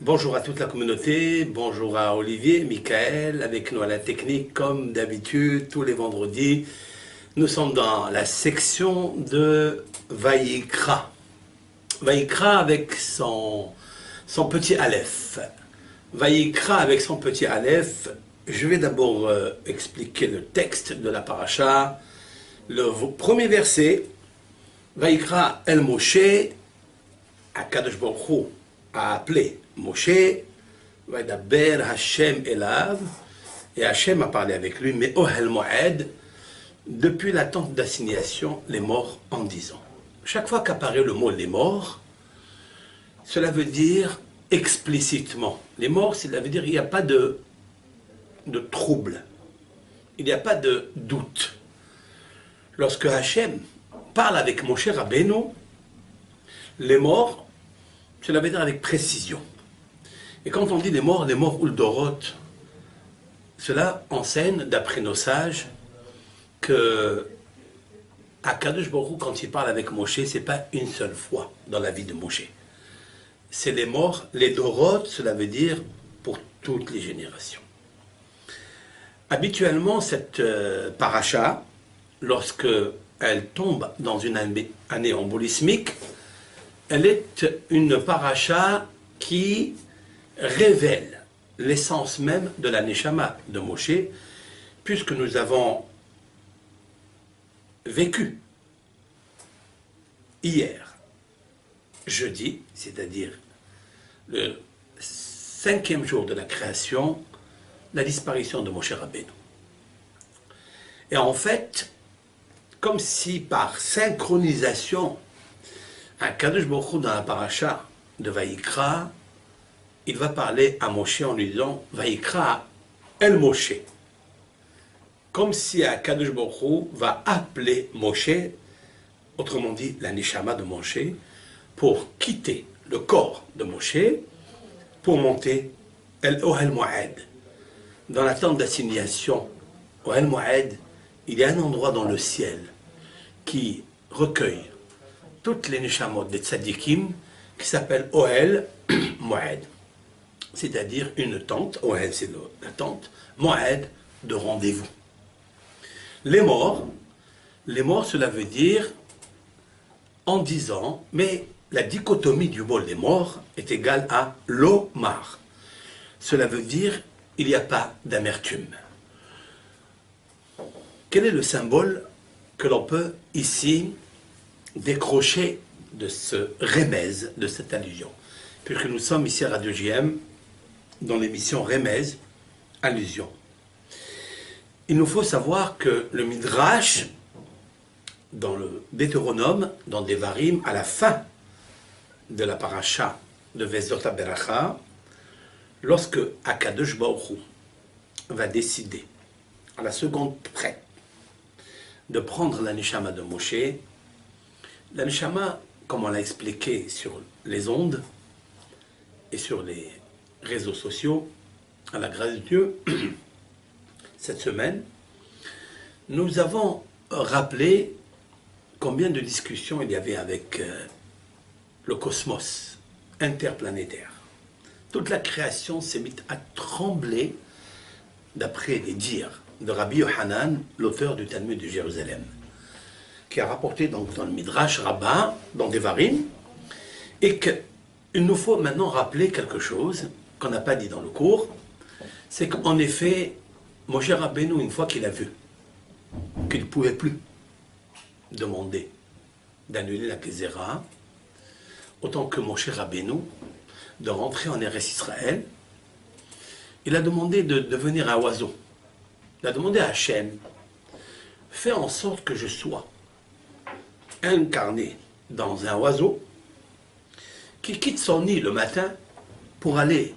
Bonjour à toute la communauté, bonjour à Olivier, Michael, avec nous à la technique comme d'habitude tous les vendredis. Nous sommes dans la section de Vaïkra. Vaïkra avec son petit Aleph. Vaïkra avec son petit Aleph. Je vais d'abord expliquer le texte de la paracha. Le premier verset, Vaïkra el Moshe, Akadosh Baruch Hu a appelé Moshe, Vaidaber Hashem Elav, et Hashem a parlé avec lui, mais Ohel Moed, depuis la tente d'assignation, les morts en disant. Chaque fois qu'apparaît le mot les morts, cela veut dire explicitement. Les morts, cela veut dire qu'il n'y a pas de trouble, il n'y a pas de doute. Lorsque Hashem parle avec Moshe Rabbeinu, les morts, cela veut dire avec précision. Et quand on dit les morts Uldorot, cela enseigne, d'après nos sages, que Akadosh Baruch Hu, quand il parle avec Moshe, ce n'est pas une seule fois dans la vie de Moshe. C'est les morts, les Dorot, cela veut dire pour toutes les générations. Habituellement, cette paracha, lorsque elle tombe dans une année embolismique, elle est une paracha qui révèle l'essence même de la Neshama de Moshe, puisque nous avons vécu hier, jeudi, c'est-à-dire le 5e jour de la création, la disparition de Moshe Rabbeinu. Et en fait, comme si par synchronisation, Akadosh Baruch Hu dans la paracha de Vaïkra, il va parler à Moshe en lui disant Vaïkra el Moshe. Comme si Akadosh Baruch Hu va appeler Moshe, autrement dit la Neshama de Moshe, pour quitter le corps de Moshe, pour monter El Ohel Moed. Dans la tente d'assignation, Ohel Moed, il y a un endroit dans le ciel qui recueille toutes les Neshamot des Tzadikim qui s'appelle Ohel Moed. C'est-à-dire une tente, Ohel c'est la tente, Moed de rendez-vous. Les morts cela veut dire en disant, mais la dichotomie du mot les morts est égale à l'omar. Cela veut dire il n'y a pas d'amertume. Quel est le symbole que l'on peut ici décrocher de ce remèze, de cette allusion? Puisque nous sommes ici à Radio JM, dans l'émission Remèze, allusion. Il nous faut savoir que le Midrash, dans le Deutéronome, dans Devarim, à la fin de la paracha de Vezot HaBeracha, lorsque Akadosh Baruch Hu va décider, à la seconde près, de prendre la Neshama de Moshe, la Neshama, comme on l'a expliqué sur les ondes et sur les réseaux sociaux, à la grâce de Dieu, cette semaine, nous avons rappelé combien de discussions il y avait avec le cosmos interplanétaire. Toute la création s'est mise à trembler d'après les dires de Rabbi Yohanan, l'auteur du Talmud de Jérusalem, qui a rapporté donc dans le Midrash Rabbah, dans Devarim, et qu'il nous faut maintenant rappeler quelque chose qu'on n'a pas dit dans le cours, c'est qu'en effet, Moshe Rabbeinu, une fois qu'il a vu qu'il ne pouvait plus demander d'annuler la Kézéra, autant que Moshe Rabbeinu, de rentrer en Eretz Israël, il a demandé de devenir un oiseau. Il a demandé à Hachem, fais en sorte que je sois incarné dans un oiseau qui quitte son nid le matin pour aller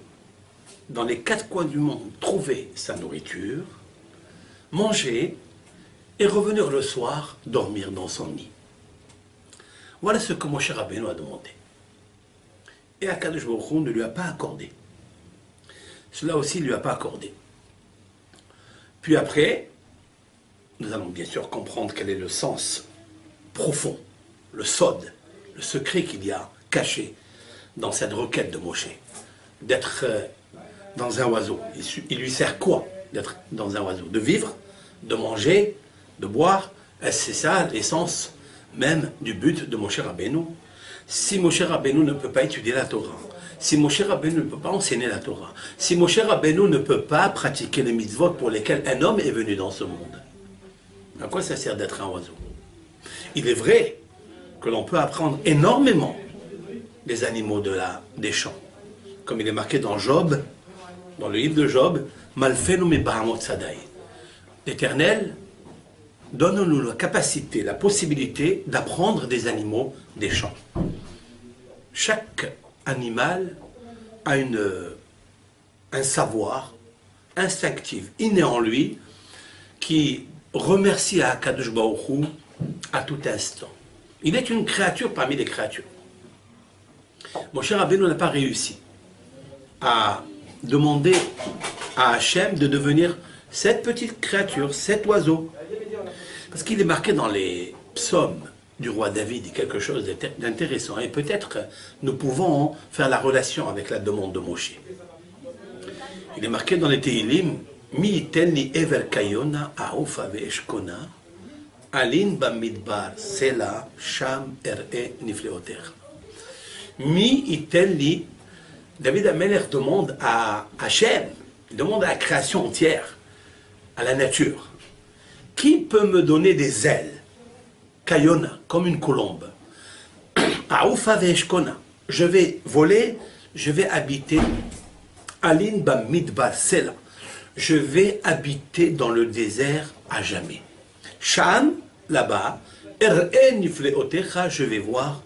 dans les 4 coins du monde trouver sa nourriture, manger et revenir le soir dormir dans son nid. Voilà ce que Moshe Rabbeinu a demandé. Et Akadosh Baruch Hu ne lui a pas accordé. Cela aussi ne lui a pas accordé. Puis après, nous allons bien sûr comprendre quel est le sens profond, le sod, le secret qu'il y a caché dans cette requête de Moshe. d'être dans un oiseau. Il lui sert quoi d'être dans un oiseau? De vivre, de manger, de boire. C'est ça l'essence même du but de Moshe Rabbeinu. Si Moshe Rabbeinu ne peut pas étudier la Torah, si Moshe Rabbeinu ne peut pas enseigner la Torah, si Moshe Rabbeinu ne peut pas pratiquer les mitzvot pour lesquels un homme est venu dans ce monde, à quoi ça sert d'être un oiseau? Il est vrai que l'on peut apprendre énormément des animaux des champs. Comme il est marqué dans Job, dans le livre de Job, Malfenu me bahamot sadai. L'Éternel, donne-nous la capacité, la possibilité d'apprendre des animaux des champs. Chaque animal a un savoir instinctif, inné en lui, qui remercie à Akadosh Baruch Hu à tout instant. Il est une créature parmi les créatures. Moshe Rabbeinu n'a pas réussi à demander à Hachem de devenir cette petite créature, cet oiseau. Parce qu'il est marqué dans les psaumes du roi David quelque chose d'intéressant. Et peut-être nous pouvons faire la relation avec la demande de Moshe. Il est marqué dans les Tehillim, Mi iten ever kayona aoufa ve'eshkona alin bamidbar sela sham er'e nifleoter. Mi iten li, David Ameler demande à Hachem, il demande à la création entière, à la nature. Qui peut me donner des ailes? Kayona, comme une colombe. Aoufa ve'eshkona. Je vais voler, je vais habiter. Alin bamidbar sela. Je vais habiter dans le désert à jamais. Sham, là-bas, er'e nifleotecha, je vais voir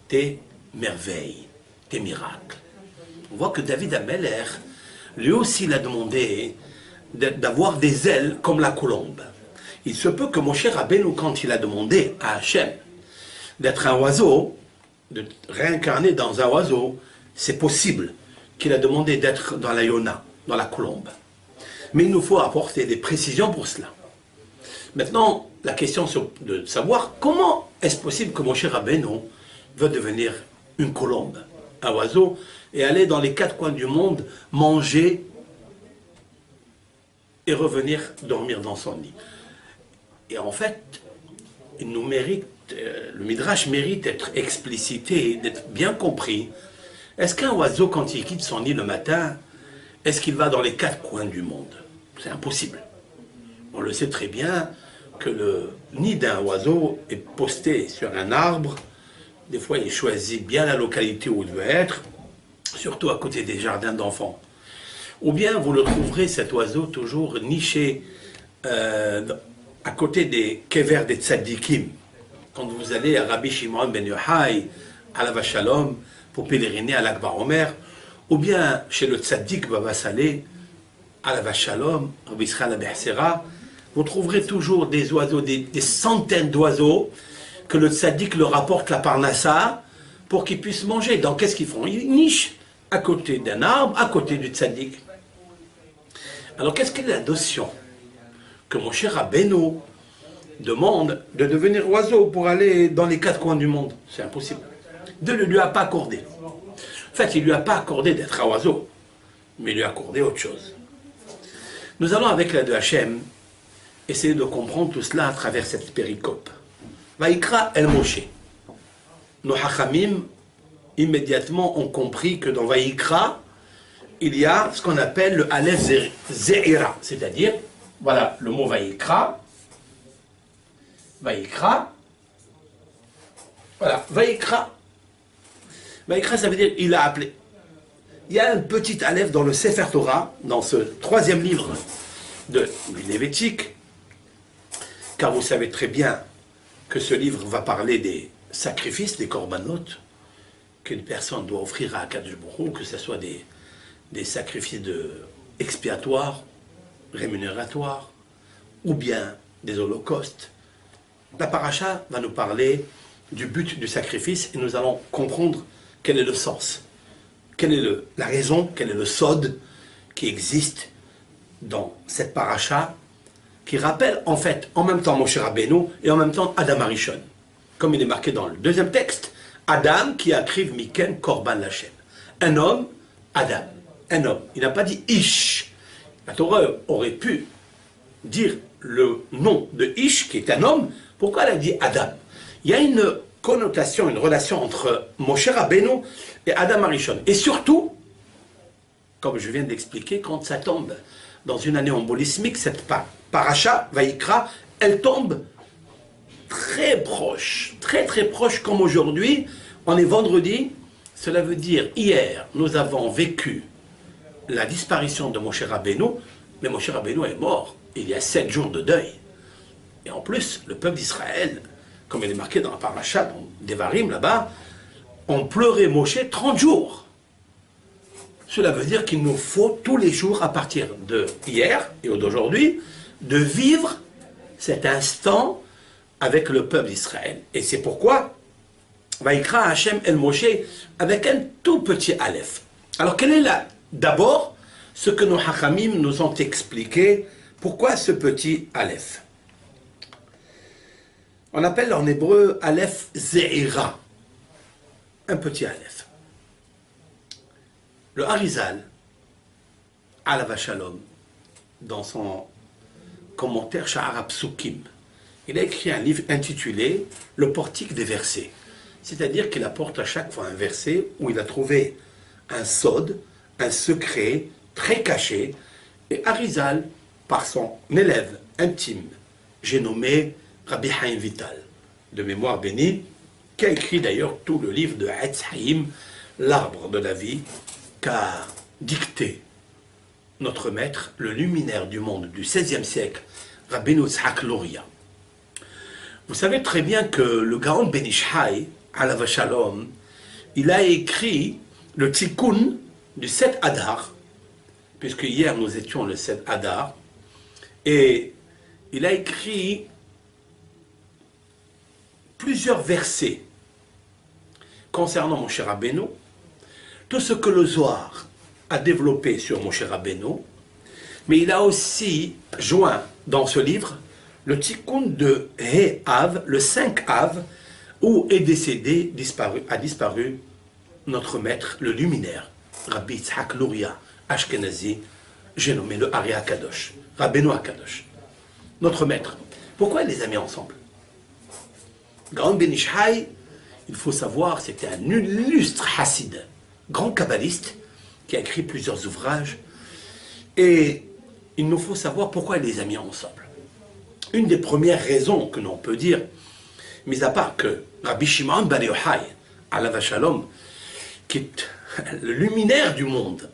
tes merveilles, tes miracles. On voit que David Ameler, lui aussi, il a demandé d'avoir des ailes comme la colombe. Il se peut que Moshe Rabbeinu, quand il a demandé à Hachem d'être un oiseau, de réincarner dans un oiseau, c'est possible qu'il a demandé d'être dans la Yona, dans la colombe. Mais il nous faut apporter des précisions pour cela. Maintenant, la question est de savoir comment est-ce possible que Moshe Rabbeinu veut devenir une colombe, un oiseau, et aller dans les quatre coins du monde, manger et revenir dormir dans son lit. Et en fait, il nous mérite, le Midrash mérite d'être explicité, d'être bien compris. Est-ce qu'un oiseau, quand il quitte son nid le matin, est-ce qu'il va dans les quatre coins du monde? C'est impossible. On le sait très bien que le nid d'un oiseau est posté sur un arbre. Des fois, il choisit bien la localité où il veut être, surtout à côté des jardins d'enfants. Ou bien vous le trouverez, cet oiseau, toujours niché à côté des kever des tzadikim. Quand vous allez à Rabbi Shimon ben Yochai, à la Vachalom, pour pèleriner à l'Akbar Omer, ou bien chez le tzadik Baba Saleh, à la Vachalom, Rabbi Israël Abehsera, vous trouverez toujours des oiseaux, des centaines d'oiseaux, que le tzadik leur apporte la parnassa pour qu'ils puissent manger. Donc qu'est-ce qu'ils font? Ils nichent à côté d'un arbre, à côté du tzadik. Alors qu'est-ce qu'est la notion que Moshe Rabbeinu demande de devenir oiseau pour aller dans les quatre coins du monde? C'est impossible. Dieu ne lui a pas accordé. En fait, il ne lui a pas accordé d'être un oiseau, mais il lui a accordé autre chose. Nous allons, avec l'aide de Hachem, essayer de comprendre tout cela à travers cette péricope. Vaïkra el Moshe. Nos hachamim, immédiatement, ont compris que dans Vaïkra, il y a ce qu'on appelle le Aleph Ze'ira, c'est-à-dire, voilà, le mot Vaïkra, Vaïkra, voilà, Vaïkra. Vaïkra, ça veut dire il a appelé. Il y a un petit Aleph dans le Sefer Torah, dans ce troisième livre de Lévitique, car vous savez très bien que ce livre va parler des sacrifices, des corbanotes, qu'une personne doit offrir à Akadosh Baruch Hu, que ce soit des sacrifices expiatoires, rémunératoire, ou bien des holocaustes. La paracha va nous parler du but du sacrifice et nous allons comprendre quel est le sens, quelle est la raison, quel est le sod qui existe dans cette paracha qui rappelle en fait en même temps Moshe Rabbeinu et en même temps Adam Arishon. Comme il est marqué dans le deuxième texte, Adam qui akriv miken korban lachem. Un homme Adam, un homme. Il n'a pas dit Ish. La Torah aurait pu dire le nom de Ish, qui est un homme. Pourquoi elle a dit Adam? Il y a une connotation, une relation entre Moshe Rabbeinu et Adam Arishon. Et surtout, comme je viens d'expliquer, quand ça tombe dans une année embolismique, cette paracha, Vaïkra, elle tombe très proche, très proche, comme aujourd'hui. On est vendredi, cela veut dire hier, nous avons vécu la disparition de Moshe Rabbeinu, mais Moshe Rabbeinu est mort. Il y a 7 jours de deuil. Et en plus, le peuple d'Israël, comme il est marqué dans la paracha, dans Devarim là-bas, ont pleuré Moshe 30 jours. Cela veut dire qu'il nous faut tous les jours, à partir de hier et d'aujourd'hui, de vivre cet instant avec le peuple d'Israël. Et c'est pourquoi Vaïkra Hachem El Moshe avec un tout petit aleph. Alors quel est là d'abord ce que nos Hachamim nous ont expliqué? Pourquoi ce petit aleph? On appelle en hébreu aleph ze'ira, un petit aleph. Le Harizal, alav shalom, dans son commentaire Sha'ar Psukim, il a écrit un livre intitulé Le portique des versets. C'est-à-dire qu'il apporte à chaque fois un verset où il a trouvé un sod, un secret très caché. Et Harizal, par son élève intime, j'ai nommé Rabbi Haim Vital, de mémoire bénie, qui a écrit d'ailleurs tout le livre de Etz Haim, l'arbre de la vie, qu'a dicté notre maître, le luminaire du monde du XVIe siècle, Rabbeinu Yitzhak Luria. Vous savez très bien que le Gaon Ben Ishai, alav shalom, il a écrit le Tikkun du 7 Adar, puisque hier nous étions le 7 Adar, et il a écrit plusieurs versets concernant Moshe Rabbeinu, tout ce que le Zohar a développé sur Moshe Rabbeinu, mais il a aussi joint dans ce livre le Tikkun de He Av, le 5 Av, où est décédé, a disparu notre maître, le luminaire, Rabbi Yitzhak Luria, Ashkenazi, j'ai nommé le Ari Akadosh, Rabbeinu Akadosh, notre maître. Pourquoi il les a mis ensemble? Gaon Ben Ishai, il faut savoir, c'était un illustre hassid, grand kabbaliste, qui a écrit plusieurs ouvrages, et il nous faut savoir pourquoi il les a mis ensemble. Une des premières raisons que l'on peut dire, mis à part que Rabbi Shimon Bar Yochai, alav shalom, qui est le luminaire du monde,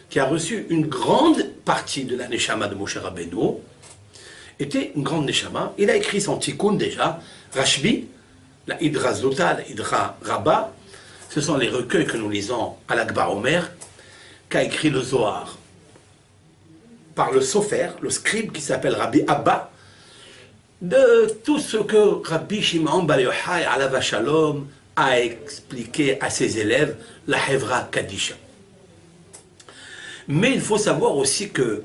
qui a reçu une grande partie de la Neshama de Moshe Rabbeinu, était une grande Neshama. Il a écrit son Tikkun déjà, Rashbi, la Hydra Zota, la Hydra Rabba, ce sont les recueils que nous lisons à l'Akbar Omer, qu'a écrit le Zohar, par le Sofer, le scribe qui s'appelle Rabbi Abba, de tout ce que Rabbi Shimon Bar Yochai, alav shalom, a expliqué à ses élèves, la Hevra Kadisha. Mais il faut savoir aussi que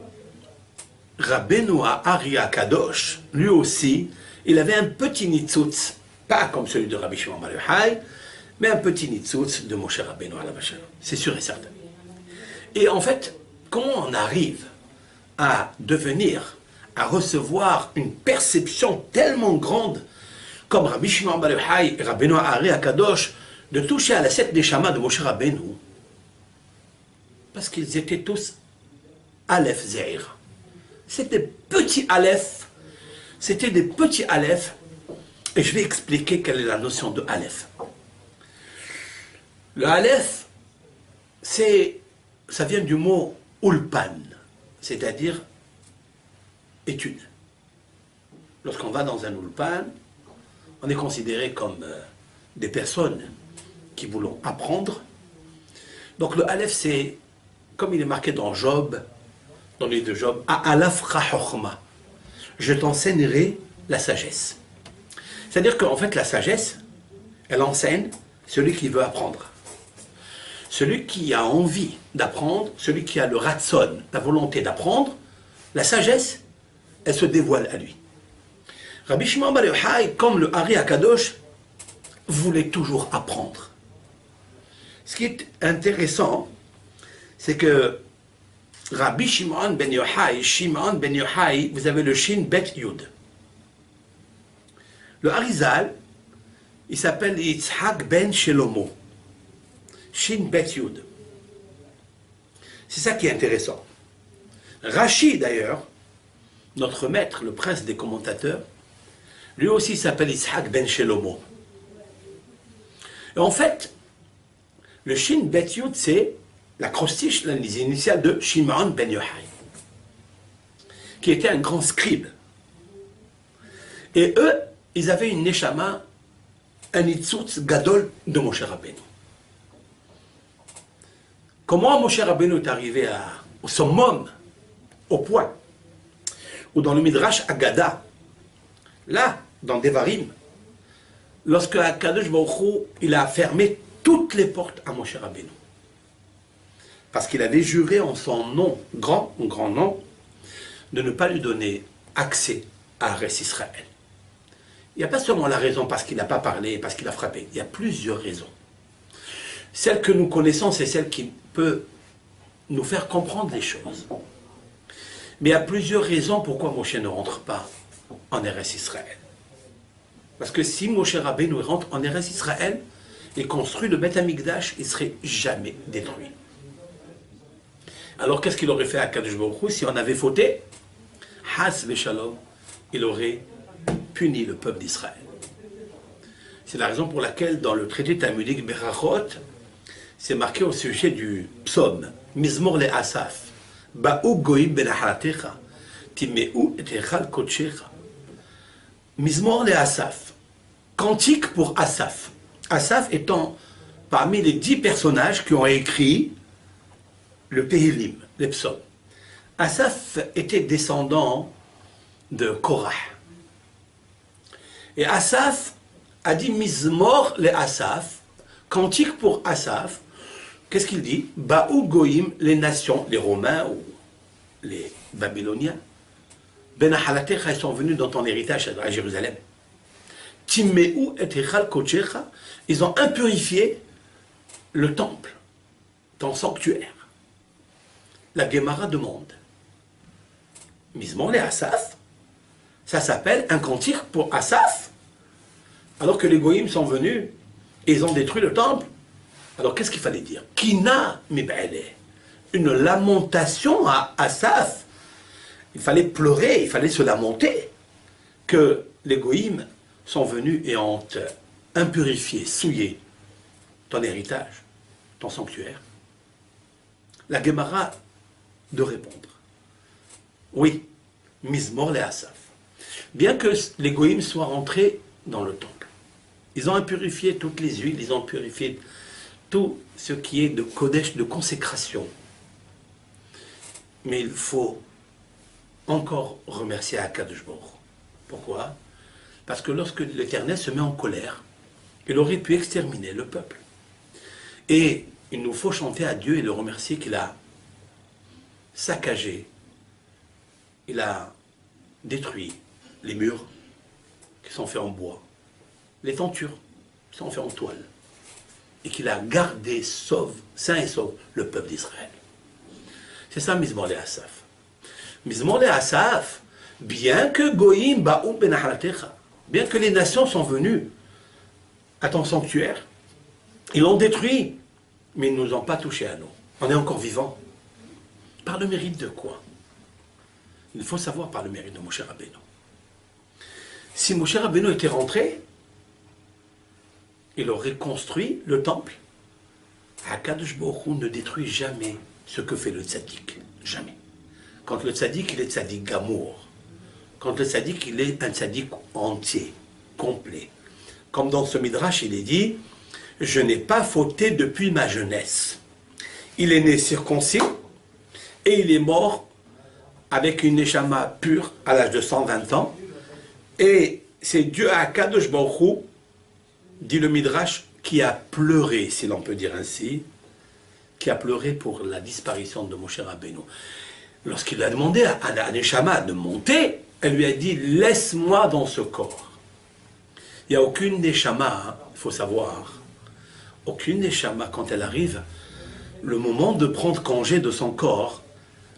Rabbeinu Ari Akadosh, lui aussi, il avait un petit nitzutz, pas comme celui de Rabbi Shimon Bar Yochai, mais un petit nitzutz de Moshe Rabbeinu alav shalom. C'est sûr et certain. Et en fait, comment on arrive à devenir, à recevoir une perception tellement grande comme Rabbi Shimon Bar Yochai et Rabbeinu Ari Akadosh, de toucher à la 7 Neshama de Moshe Rabbeinu? Parce qu'ils étaient tous Aleph Ze'ir. C'était petits Aleph, c'était des petits Aleph, et je vais expliquer quelle est la notion de Aleph. Le Aleph, ça vient du mot Ulpan, c'est-à-dire étude. Lorsqu'on va dans un Ulpan, on est considéré comme des personnes qui voulons apprendre. Donc le Aleph, c'est, comme il est marqué dans Job, dans les deux Job, Alaf Chachokma, je t'enseignerai la sagesse. C'est-à-dire qu'en fait, la sagesse, elle enseigne celui qui veut apprendre. Celui qui a envie d'apprendre, celui qui a le ratson, la volonté d'apprendre, la sagesse, elle se dévoile à lui. Rabbi Shimon Bar Yochai, comme le Ari Akadosh, voulait toujours apprendre. Ce qui est intéressant, c'est que Rabbi Shimon ben Yochai, vous avez le Shin Bet Yud. Le Harizal, il s'appelle Yitzhak ben Shelomo. Shin Bet Yud. C'est ça qui est intéressant. Rashi, d'ailleurs, notre maître, le prince des commentateurs, lui aussi s'appelle Yitzhak ben Shelomo. Et en fait, le Shin Bet Yud, c'est l'acrostiche, les initiales de Shimon ben Yochai, qui était un grand scribe. Et eux, ils avaient une neshama, un itzutz gadol de Moshe Rabbeinu. Comment Moshe Rabbeinu est arrivé au summum, au point, ou dans le Midrash Agada, là, dans Devarim, lorsque Akadosh Baruch Hu, il a fermé toutes les portes à Moshe Rabbeinu. Parce qu'il avait juré en son nom, grand nom, de ne pas lui donner accès à Eretz Israël. Il n'y a pas seulement la raison parce qu'il n'a pas parlé, parce qu'il a frappé. Il y a plusieurs raisons. Celle que nous connaissons, c'est celle qui peut nous faire comprendre les choses. Mais il y a plusieurs raisons pourquoi Moshe ne rentre pas en Eretz Israël. Parce que si Moshe Rabbeinu rentre en Eretz Israël et construit le Beth Amikdash, il ne serait jamais détruit. Alors qu'est-ce qu'il aurait fait à Kadosh Baruch Hu si on avait fauté? Has v'shalom, il aurait puni le peuple d'Israël. C'est la raison pour laquelle dans le traité talmudique Berachot, c'est marqué au sujet du psaume Mizmor le Asaf, Ba'u goyim ben ahalatecha, Timeu et echal kodshecha. Mizmor le Asaf, cantique pour Asaf. Asaf étant parmi les 10 personnages qui ont écrit le Tehillim, les psaumes. Asaf était descendant de Korah. Et Asaf a dit Mizmor le Asaf, cantique pour Asaf. Qu'est-ce qu'il dit? Ba'u goyim, les nations, les Romains ou les Babyloniens. Ben ahalatecha, ils sont venus dans ton héritage à Jérusalem. Timeu et echal kodshecha, ils ont impurifié le temple, ton sanctuaire. La Gemara demande, Mizmor le Asaf, ça s'appelle un cantique pour Asaf, alors que les goïms sont venus et ils ont détruit le temple. Alors qu'est-ce qu'il fallait dire? Kina mib'ale, une lamentation à Asaf. Il fallait pleurer, il fallait se lamenter que les goïms sont venus et ont impurifié, souillé ton héritage, ton sanctuaire. La Gemara de répondre. Oui, Mizmor le Asaf. Bien que les goïms soient rentrés dans le temple, ils ont impurifié toutes les huiles, ils ont purifié tout ce qui est de kodesh, de consécration. Mais il faut encore remercier Akadosh Baruch Hu. Pourquoi? Parce que lorsque l'Éternel se met en colère, il aurait pu exterminer le peuple. Et il nous faut chanter à Dieu et le remercier qu'il a saccagé, il a détruit les murs qui sont faits en bois, les tentures qui sont faites en toile, et qu'il a gardé sain et sauve le peuple d'Israël. C'est ça Mizmor le Asaf. Mizmor le Asaf, bien que Goïm ba'u ben ahalatecha, bien que les nations sont venues à ton sanctuaire, ils l'ont détruit, mais ils ne nous ont pas touchés à nous. On est encore vivants. Par le mérite de quoi? Il faut savoir par le mérite de Moshe Rabbeinu. Si Moshe Rabbeinu était rentré, il aurait construit le temple. Akadosh Baruch Hu ne détruit jamais ce que fait le tzaddik. Jamais. Quand le tzaddik, il est tzaddik gamour. Quand le tzaddik, il est un tzaddik entier, complet. Comme dans ce midrash, il est dit, je n'ai pas fauté depuis ma jeunesse. Il est né circoncis et il est mort avec une neshama pure à l'âge de 120 ans. Et c'est Dieu Akadosh Baruch Hu, dit le Midrash, qui a pleuré, si l'on peut dire ainsi, qui a pleuré pour la disparition de Moshe Rabbeinu. Lorsqu'il a demandé à la neshama de monter, elle lui a dit, laisse-moi dans ce corps. Il n'y a aucune neshama, il faut savoir, aucune neshama, quand elle arrive le moment de prendre congé de son corps,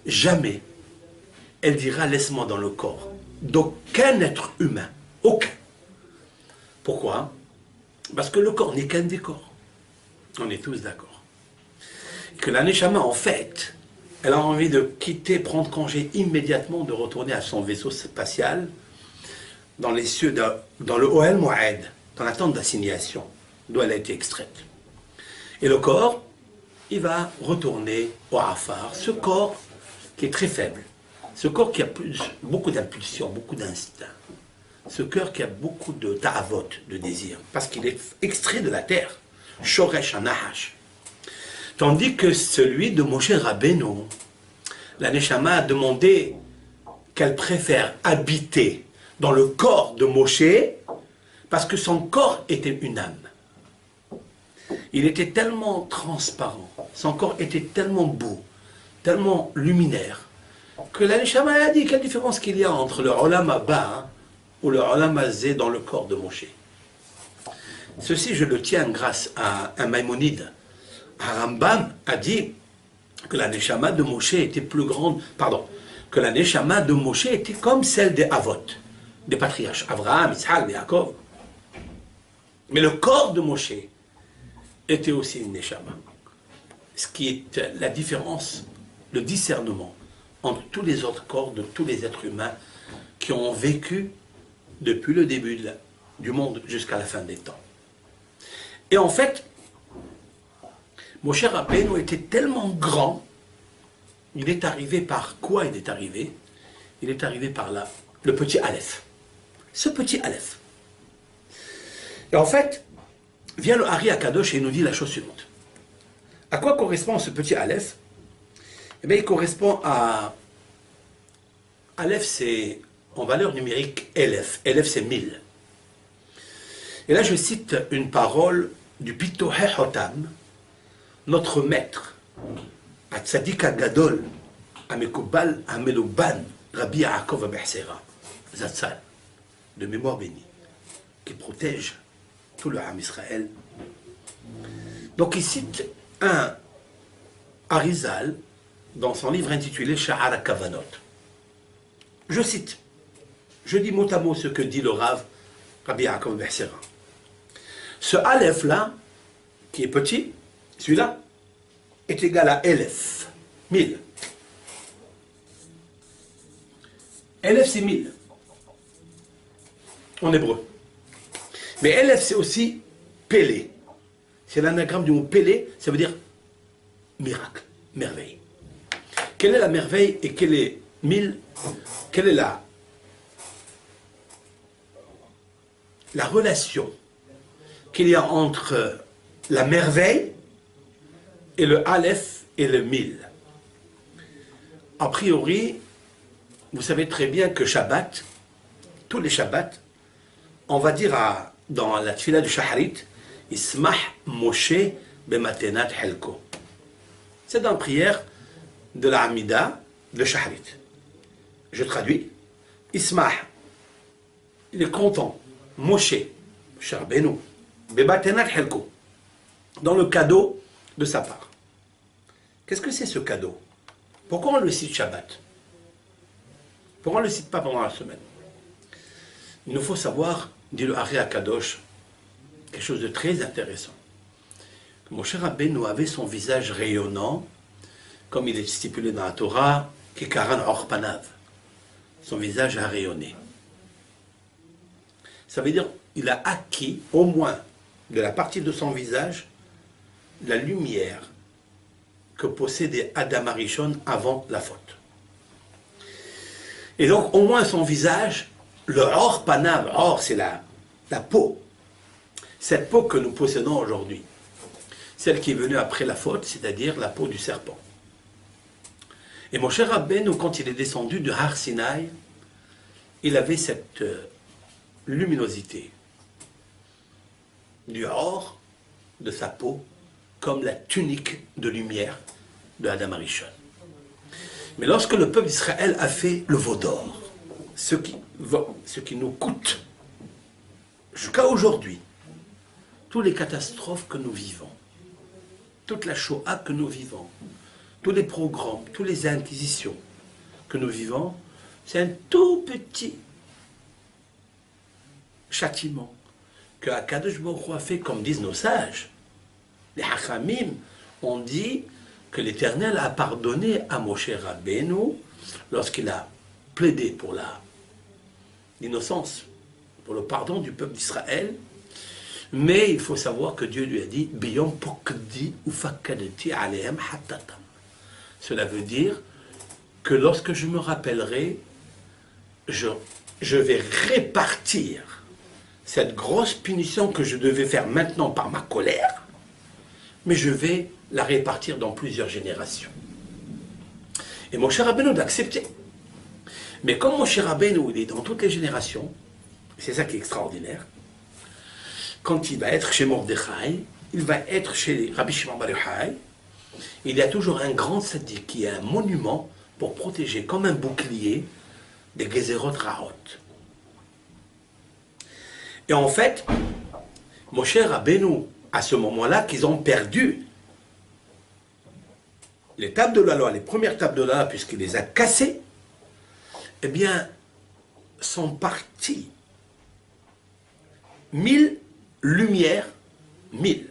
jamais elle dira laisse-moi dans le corps d'aucun être humain. Aucun. Pourquoi? Parce que le corps n'est qu'un décor. On est tous d'accord. Que la Neshama, en fait, elle a envie de quitter, prendre congé immédiatement, de retourner à son vaisseau spatial dans les cieux, dans le Ohel Moed, dans la tente d'assignation, d'où elle a été extraite. Et le corps, il va retourner au Afar, ce corps qui est très faible, ce corps qui a beaucoup d'impulsions, beaucoup d'instincts, ce cœur qui a beaucoup de ta'avot, de désirs, parce qu'il est extrait de la terre, Shoresh Anahash. Tandis que celui de Moshe Rabbeinu, la Neshama a demandé qu'elle préfère habiter dans le corps de Moshe, parce que son corps était une âme. Il était tellement transparent, son corps était tellement beau, tellement luminaire, que la Neshama a dit quelle différence qu'il y a entre le Olam Haba ou le Olam Hazé dans le corps de Moshe. Ceci, je le tiens grâce à un Maïmonide. Rambam a dit que la Neshama de Moshe était plus grande, que la Neshama de Moshe était comme celle des Avot, des patriarches, Abraham, Yitzhak, Yaakov. Mais le corps de Moshe était aussi une Neshama. Ce qui est la différence, le discernement entre tous les autres corps de tous les êtres humains qui ont vécu depuis le début du monde jusqu'à la fin des temps. Et en fait, Moshe Rabbeinu était tellement grand, il est arrivé par quoi il est arrivé? Il est arrivé par là, le petit Aleph. Ce petit Aleph. Et en fait, vient le Hari Akadosh et il nous dit la chose suivante. À quoi correspond ce petit Aleph? Eh bien, il correspond à... Aleph, c'est en valeur numérique Elef. Elef, c'est 1000. Et là, je cite une parole du Pitohe Hotam, notre maître, à Tzadik Agadol, à Mekubal, à Melouban, Rabbi Yaakov Abehsera, Zatzal, de mémoire bénie, qui protège tout le Ham Israël. Donc il cite un Arizal dans son livre intitulé Sha'ar Kavanot. Je cite, je dis mot à mot ce que dit le Rav Rabbi Yaakov Abehsera. Ce Aleph-là, qui est petit, celui-là, est égal à Elef, 1000. Elef, c'est 1000, en hébreu. Mais Elef, c'est aussi Pélé. C'est l'anagramme du mot Pélé, ça veut dire miracle, merveille. Quelle est la merveille et quelle est 1000? Quelle est la relation qu'il y a entre la merveille et le Aleph et le 1000? A priori, vous savez très bien que Shabbat, tous les Shabbats, on va dire dans la tfila du Shaharit, Ismah Moshe bematenat helko. C'est dans la prière de la Hamida, le Shaharit. Je traduis. Ismah, il est content. Moshe, Sharbenu, bematenat helko. Dans le cadeau de sa part. Qu'est-ce que c'est ce cadeau? Pourquoi on le cite Shabbat? Pourquoi on ne le cite pas pendant la semaine? Il nous faut savoir, dit le Hari Akadosh, quelque chose de très intéressant. Que Moshe Rabbeinu avait son visage rayonnant, comme il est stipulé dans la Torah, Kekaran Orpanav. Son visage a rayonné. Ça veut dire qu'il a acquis, au moins, de la partie de son visage, la lumière que possédait Adam Arishon avant la faute. Et donc, au moins son visage, le or panav, or c'est la peau. Cette peau que nous possédons aujourd'hui, celle qui est venue après la faute, c'est-à-dire la peau du serpent. Et Moshe Rabbeinu, quand il est descendu de Har Sinaï, il avait cette luminosité du or de sa peau, comme la tunique de lumière de Adam Arishon. Mais lorsque le peuple d'Israël a fait le veau d'or, ce qui nous coûte, jusqu'à aujourd'hui, toutes les catastrophes que nous vivons, toute la Shoah que nous vivons, tous les programmes, toutes les inquisitions que nous vivons, c'est un tout petit châtiment que Akadosh Baruch Hu a fait, comme disent nos sages. Les Hachamim ont dit que l'Éternel a pardonné à Moshe Rabbeinu lorsqu'il a plaidé pour l'innocence, pour le pardon du peuple d'Israël. Mais il faut savoir que Dieu lui a dit Biyom pokdi ufakadeti alehem hatatam. Cela veut dire que lorsque je me rappellerai, je vais répartir cette grosse punition que je devais faire maintenant par ma colère, mais je vais la répartir dans plusieurs générations. Et Moshe Rabbeinu l'a accepté. Mais comme Moshe Rabbeinu, il est dans toutes les générations, c'est ça qui est extraordinaire, quand il va être chez Mordechai, il va être chez Rabbi Shimon Bar Yochai, il y a toujours un grand tzaddik qui est un monument pour protéger comme un bouclier des Gezerot Raot. Et en fait, Moshe Rabbeinu, à ce moment-là, qu'ils ont perdu les tables de la loi, les premières tables de la loi, puisqu'il les a cassées, eh bien, sont partis 1000 lumières du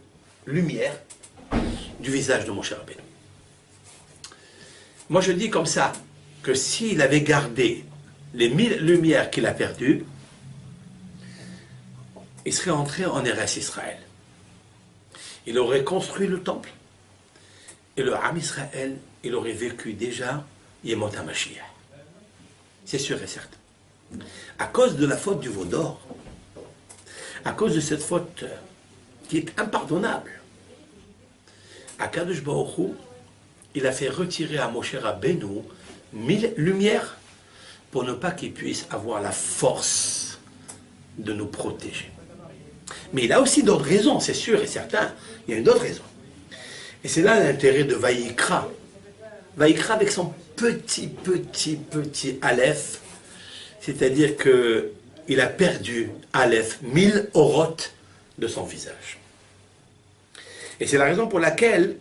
visage de Moshe Rabbeinu. Moi, je dis comme ça, que s'il avait gardé les 1000 lumières qu'il a perdues, il serait entré en Eretz Israël. Il aurait construit le temple. Et le Ham Israël, il aurait vécu déjà Yemot HaMashiach. C'est sûr et certain. À cause de la faute du veau d'or, à cause de cette faute qui est impardonnable, Akadosh Baruch Hu, il a fait retirer à Moshe Rabbeinu 1000 lumières pour ne pas qu'il puisse avoir la force de nous protéger. Mais il a aussi d'autres raisons, c'est sûr et certain. Il y a une autre raison. Et c'est là l'intérêt de Vaïkra. Vaïkra avec son petit Aleph, c'est-à-dire qu'il a perdu Aleph, 1000 orotes de son visage. Et c'est la raison pour laquelle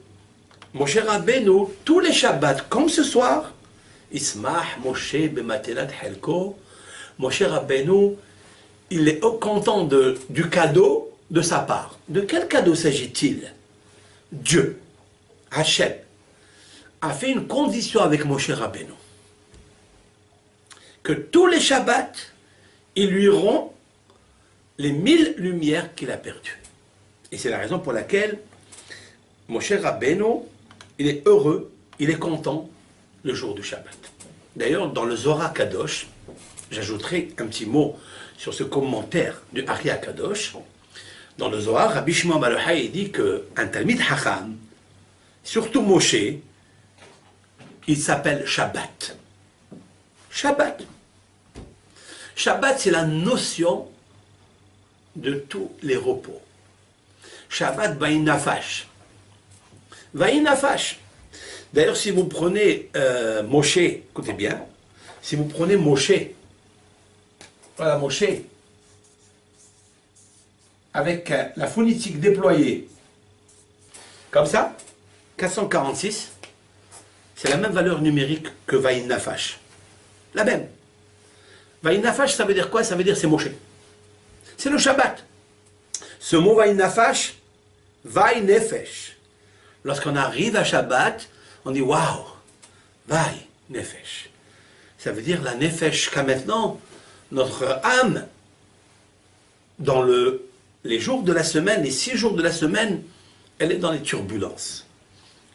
Moshe Rabbeinu, tous les Shabbats, comme ce soir, Ismah Moshe b'matelat helko, Moshe Rabbeinu, il est content du cadeau de sa part. De quel cadeau s'agit-il? Dieu, Hachem, a fait une condition avec Moshe Rabbeinu. Que tous les Shabbats, ils lui rend les 1000 lumières qu'il a perdues. Et c'est la raison pour laquelle Moshe Rabbeinu, il est heureux, il est content le jour du Shabbat. D'ailleurs, dans le Zohar Kadosh, j'ajouterai un petit mot sur ce commentaire du Ari Kadosh. Dans le Zohar, Rabbi Shimon Bar Yochai dit qu'un Talmid Chacham, surtout Moshe, il s'appelle Shabbat. Shabbat. Shabbat, c'est la notion de tous les repos. Shabbat Vaïnafash. Vaïnafash. D'ailleurs, si vous prenez Moshe, écoutez bien, si vous prenez Moshe, voilà Moshe, avec la phonétique déployée, comme ça, 446, c'est la même valeur numérique que Vaïnafash. La même. Vaïnafash, ça veut dire quoi? Ça veut dire c'est Moshe. C'est le Shabbat. Ce mot Vaïnafash, Vaïnefesh. Lorsqu'on arrive à Shabbat, on dit waouh, Vaïnefesh. Ça veut dire la Nefesh. Jusqu'à maintenant, notre âme, dans les jours de la semaine, les 6 jours de la semaine, elle est dans les turbulences.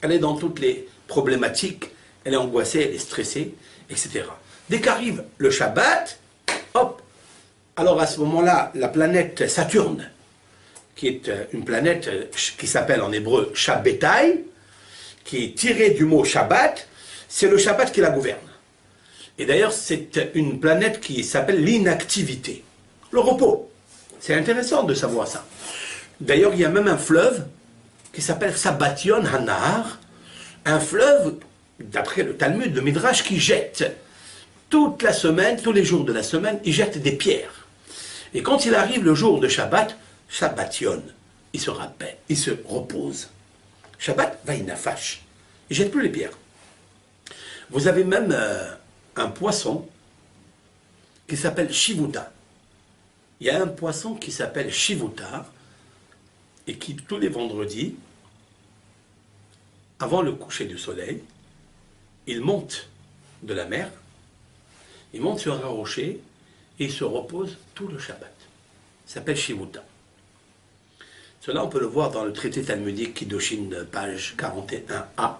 Elle est dans toutes les problématiques, elle est angoissée, elle est stressée, etc. Dès qu'arrive le Shabbat, hop, alors à ce moment-là, la planète Saturne, qui est une planète qui s'appelle en hébreu Shabbetai, qui est tirée du mot Shabbat, c'est le Shabbat qui la gouverne. Et d'ailleurs, c'est une planète qui s'appelle l'inactivité, le repos. C'est intéressant de savoir ça. D'ailleurs, il y a même un fleuve qui s'appelle Sabbation Hanahar, un fleuve, d'après le Talmud de Midrash, qui jette toute la semaine, tous les jours de la semaine, il jette des pierres. Et quand il arrive le jour de Shabbat, Shabbation, il se rappelle, il se repose. Shabbat, va inafash. Il ne jette plus les pierres. Vous avez même un poisson qui s'appelle Shivuta. Il y a un poisson qui s'appelle Shivuta et qui, tous les vendredis, avant le coucher du soleil, il monte de la mer, il monte sur un rocher et il se repose tout le Shabbat. Il s'appelle Shivuta. Cela, on peut le voir dans le traité talmudique Kiddushin, page 41a,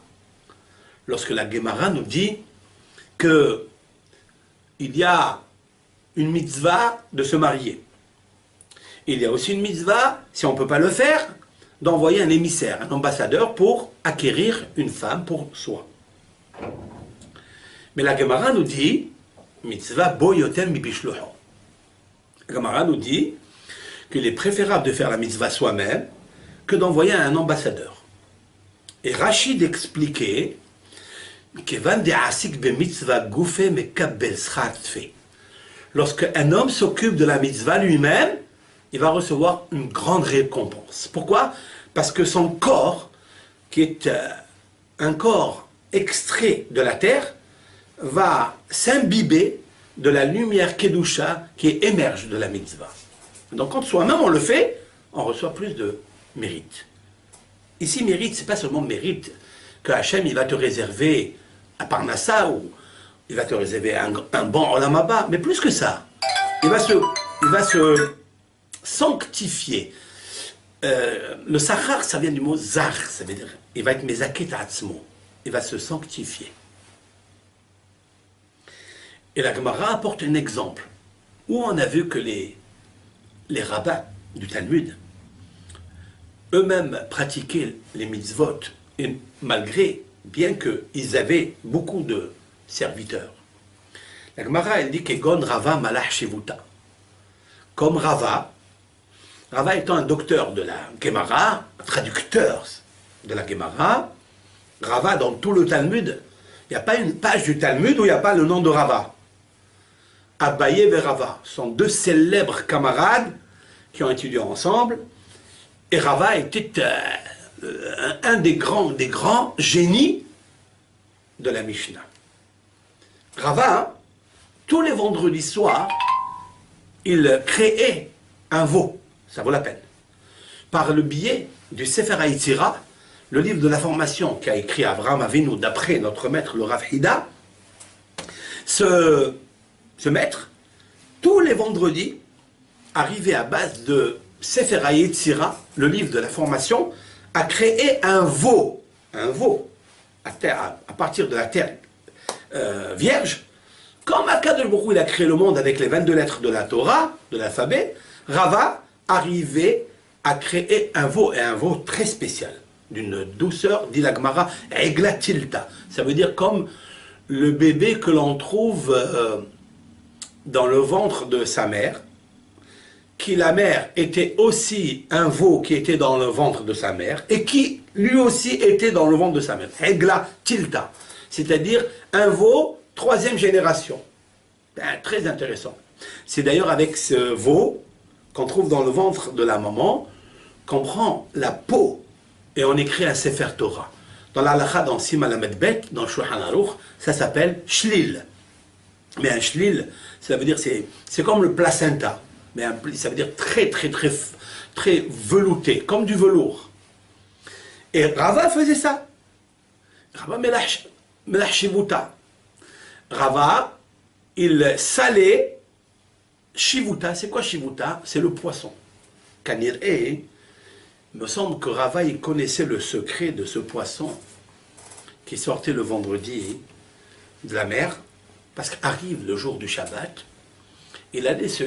lorsque la Gemara nous dit que il y a une mitzvah de se marier. Il y a aussi une mitzvah, si on ne peut pas le faire, d'envoyer un émissaire, un ambassadeur pour acquérir une femme pour soi. Mais la Gemara nous dit, mitzvah bo yoter mi bishluho. La Gemara nous dit qu'il est préférable de faire la mitzvah soi-même que d'envoyer un ambassadeur. Et Rachid expliquait lorsque un homme s'occupe de la mitzvah lui-même, il va recevoir une grande récompense. Pourquoi? Parce que son corps, qui est un corps extrait de la terre, va s'imbiber de la lumière Kedusha qui émerge de la mitzvah. Donc quand soi-même on le fait, on reçoit plus de mérite. Ici, mérite, c'est pas seulement mérite que Hachem il va te réserver à Parnassa ou il va te réserver un bon Olam Haba, mais plus que ça, il va se sanctifier. Le Sachar, ça vient du mot Zar, ça veut dire il va être Mezaket Atzmo, il va se sanctifier. Et la Gemara apporte un exemple où on a vu que les rabbins du Talmud eux-mêmes pratiquaient les mitzvot, et malgré, bien qu'ils avaient beaucoup de serviteurs. La Gemara, elle dit qu'Egon Rava Malach Shivuta. Comme Rava étant un docteur de la Gemara, un traducteur de la Gemara, Rava, dans tout le Talmud, il n'y a pas une page du Talmud où il n'y a pas le nom de Rava. Abaye et Rava sont deux célèbres camarades qui ont étudié ensemble, et Rava était un des grands génies de la Mishnah. Rava, tous les vendredis soirs, il créait un veau, ça vaut la peine, par le biais du Sefer HaYetzira, le livre de la formation qu'a écrit Avraham Avinu d'après notre maître le Rav Hida. Ce maître, tous les vendredis, arrivé à base de Sefer HaYetzira, le livre de la formation, a créé un veau à partir de la terre vierge. Comme Akadosh Baruch Hu, il a créé le monde avec les 22 lettres de la Torah, de l'alphabet, Rava arrivait à créer un veau, et un veau très spécial, d'une douceur, dit la Gemara, eglatilta. Ça veut dire comme le bébé que l'on trouve dans le ventre de sa mère, qui la mère était aussi un veau qui était dans le ventre de sa mère, et qui lui aussi était dans le ventre de sa mère. Eglatilta. C'est-à-dire un veau troisième génération. Très intéressant. C'est d'ailleurs avec ce veau qu'on trouve dans le ventre de la maman, qu'on prend la peau et on écrit un Sefer Torah. Dans la halakha, dans Siman Lamed Bet, dans Shulchan Aruch, ça s'appelle shlil. Mais un shlil, ça veut dire c'est comme le placenta, mais ça veut dire très velouté, comme du velours. Et Rava faisait ça. Rava Melach Shivuta. Rava, il salait Shivuta. C'est quoi Shivuta? C'est le poisson. Kanir il me semble que Rava, il connaissait le secret de ce poisson qui sortait le vendredi de la mer, parce qu'arrive le jour du Shabbat, il allait se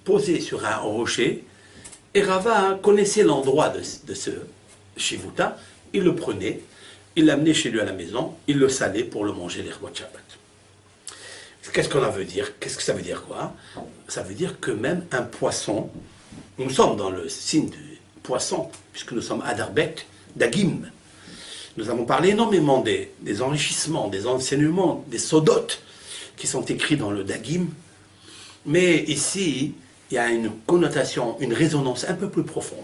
poser sur un rocher, et Rava connaissait l'endroit de ce Shivuta, il le prenait, il l'amenait chez lui à la maison, il le salait pour le manger les repas de Shabbat. Qu'est-ce qu'on veut dire? Qu'est-ce que ça veut dire quoi? Ça veut dire que même un poisson, nous sommes dans le signe du poisson, puisque nous sommes Adarbet, Dagim. Nous avons parlé énormément des enrichissements, des enseignements, des sodotes qui sont écrits dans le Dagim. Mais ici, il y a une connotation, une résonance un peu plus profonde.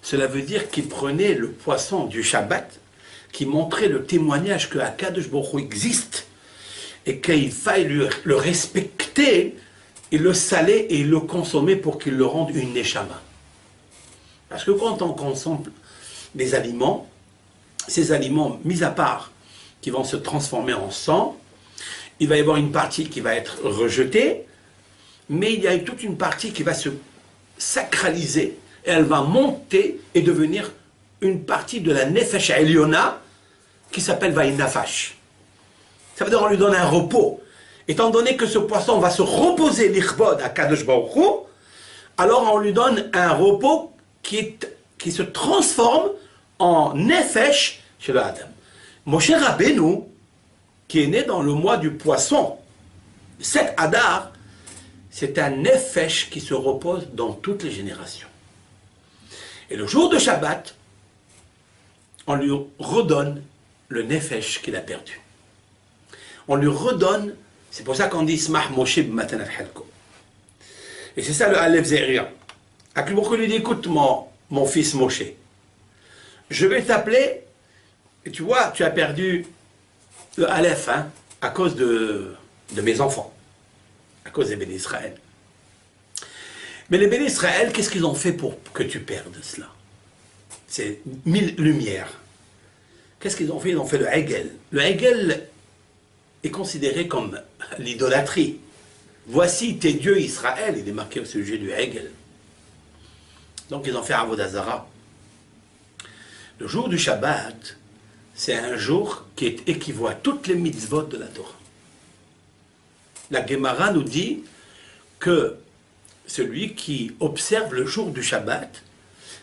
Cela veut dire qu'il prenait le poisson du Shabbat, qui montrait le témoignage que Akadosh Baruch Hu existe, et qu'il faille le respecter, il le salait et il le consommait pour qu'il le rende une neshama. Parce que quand on consomme des aliments, ces aliments, mis à part, qui vont se transformer en sang, il va y avoir une partie qui va être rejetée, mais il y a toute une partie qui va se sacraliser, et elle va monter et devenir une partie de la Nefesh Eliona, qui s'appelle Vaïnafash. Ça veut dire qu'on lui donne un repos. Étant donné que ce poisson va se reposer l'Ichbod à Kadosh Baruch Hu, alors on lui donne un repos qui se transforme en Nefesh chez le Adam. Moshe Rabbeinu, qui est né dans le mois du poisson, 7 Adar, c'est un Nefesh qui se repose dans toutes les générations. Et le jour de Shabbat, on lui redonne le Nefesh qu'il a perdu. On lui redonne, c'est pour ça qu'on dit Smah Moshe b'Matanat Halko. Et c'est ça le Aleph Zéria. Akhlbouk lui dit, écoute mon fils Moshe, je vais t'appeler, et tu vois, tu as perdu le Aleph, hein, à cause de mes enfants, à cause des bénis Israël. Mais les bénis Israël, qu'est-ce qu'ils ont fait pour que tu perdes cela? C'est 1000 lumières. Qu'est-ce qu'ils ont fait? Ils ont fait le Hegel. Le Hegel est considéré comme l'idolâtrie. Voici tes dieux Israël, il est marqué au sujet du Hegel. Donc ils ont fait Avodazara. Le jour du Shabbat, c'est un jour qui équivaut à toutes les mitzvot de la Torah. La Gemara nous dit que celui qui observe le jour du Shabbat,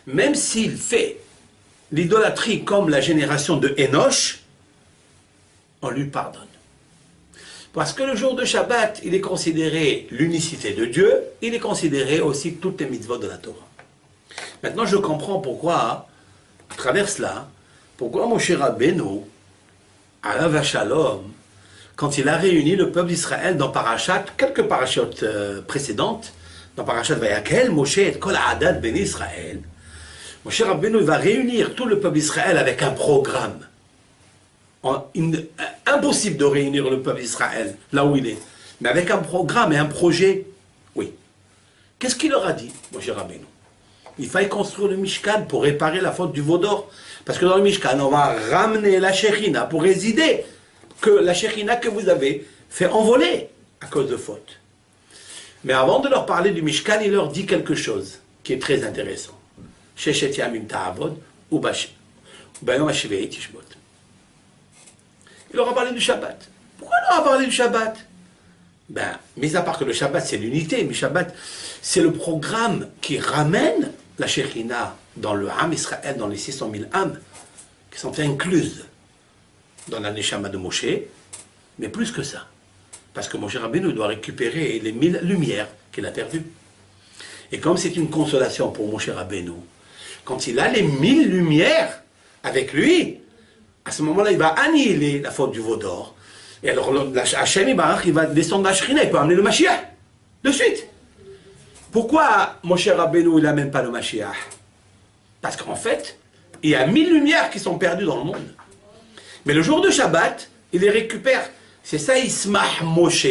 même s'il fait l'idolâtrie comme la génération de Enoch, on lui pardonne. Parce que le jour de Shabbat, il est considéré l'unicité de Dieu, il est considéré aussi toutes les mitzvot de la Torah. Maintenant, je comprends pourquoi, à travers cela, pourquoi Moshe Rabbeinu, alav Shalom, quand il a réuni le peuple d'Israël dans Parashat, quelques parashotes précédentes, dans Parashat Vayakel, Moshe et Kol Adad Ben Israël, Moshe Rabbeinu va réunir tout le peuple d'Israël avec un programme. Impossible de réunir le peuple d'Israël là où il est, mais avec un programme et un projet, oui. Qu'est-ce qu'il leur a dit, Moshe Rabbeinu? Il fallait construire le Mishkan pour réparer la faute du veau d'or. Parce que dans le Mishkan, on va ramener la Shekhinah pour résider. Que la Shekhinah que vous avez fait envoler à cause de faute. Mais avant de leur parler du Mishkan, il leur dit quelque chose qui est très intéressant. Sheshet Yamim Ta'avod, ou Bayom HaShivei Tishbot. Il leur a parlé du Shabbat. Pourquoi il leur a parlé du Shabbat? Mis à part que le Shabbat c'est l'unité, mais Shabbat c'est le programme qui ramène la Shekhinah dans le Ham Israël, dans les 600 000 âmes qui sont incluses dans la Neshama de Moshe, mais plus que ça. Parce que Moshe Rabbeinu doit récupérer les 1000 lumières qu'il a perdues. Et comme c'est une consolation pour Moshe Rabbeinu, quand il a les 1000 lumières avec lui, à ce moment-là, il va annihiler la faute du veau d'or. Et alors, Hachem, il va descendre à Shekhinah, il peut amener le Mashiach, de suite. Pourquoi Moshe Rabbeinu, il n'amène pas le Mashiach? Parce qu'en fait, il y a 1000 lumières qui sont perdues dans le monde. Mais le jour de Shabbat, il les récupère. C'est ça, Ismah Moshe.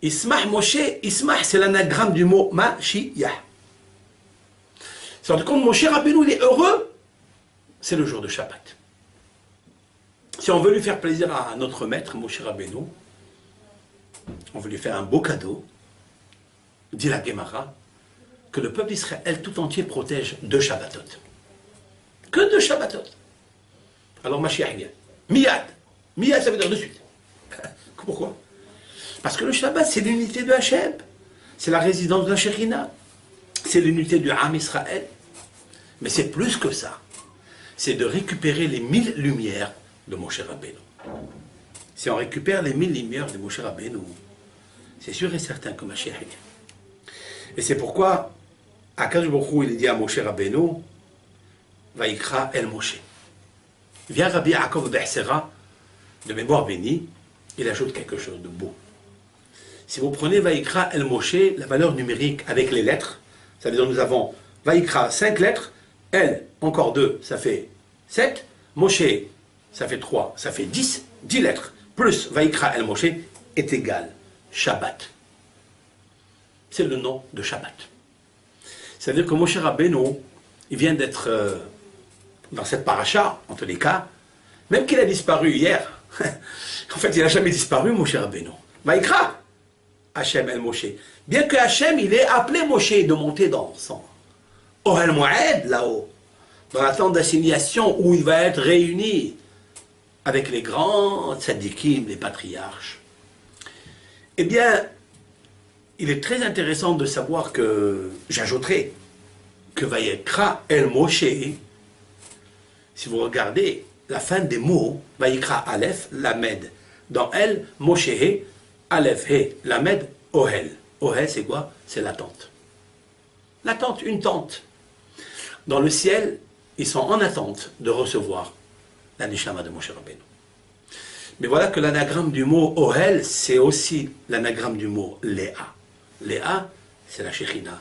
Ismah Moshe, Ismah, c'est l'anagramme du mot Mashiach. C'est-à-dire que quand Moshe Rabbeinu, il est heureux, c'est le jour de Shabbat. Si on veut lui faire plaisir à notre maître, Moshe Rabbeinu, on veut lui faire un beau cadeau, dit la Gemara, que le peuple d'Israël tout entier protège 2 Shabbatot. Que 2 Shabbatot. Alors Mashiach vient. Miyad. Miyad, ça veut dire de suite. Pourquoi? Parce que le Shabbat, c'est l'unité de Hachem. C'est la résidence de la Shekhinah. C'est l'unité du Ham Israël. Mais c'est plus que ça. C'est de récupérer les 1000 lumières de Moshe Rabbeinu. Si on récupère les 1000 lumières de Moshe Rabbeinu, c'est sûr et certain que Mashiach vient. Et c'est pourquoi, Akadosh Baruch Hu, il dit à Moshe Rabbeinu, Vaikra El Moshe. Vient Rabbi Yaakov Be'sera, de mémoire bénie, il ajoute quelque chose de beau. Si vous prenez Vaikra El Moshe, la valeur numérique avec les lettres, ça veut dire que nous avons Vaïkra, 5 lettres. El, encore 2, ça fait 7. Moshe, ça fait 3, ça fait 10. 10 lettres. Plus Vaïkra El Moshe est égal. Shabbat. C'est le nom de Shabbat. C'est-à-dire que Moshe Rabbeinu, il vient d'être dans cette paracha, en tous les cas, même qu'il a disparu hier. En fait, il n'a jamais disparu, Moshe Rabbeinu. Vaïkra, Hachem El Moshe. Bien que Hachem, il ait appelé Moshe de monter dans son Ohel Moed, là-haut, dans la tente d'assignation où il va être réuni avec les grands tzadikim, les patriarches. Eh bien, il est très intéressant de savoir que, j'ajouterai, que Vaïkra El Moshe, si vous regardez la fin des mots, Vaïkra Aleph, Lamed, dans El, Moshe, Aleph, He, Lamed, Ohel. Ohel, c'est quoi? C'est la tente. La tente, une tente. Dans le ciel, ils sont en attente de recevoir la Neshama de Moshe Rabbeinu. Mais voilà que l'anagramme du mot Ohel, c'est aussi l'anagramme du mot Léa. Léa, c'est la Shekhinah.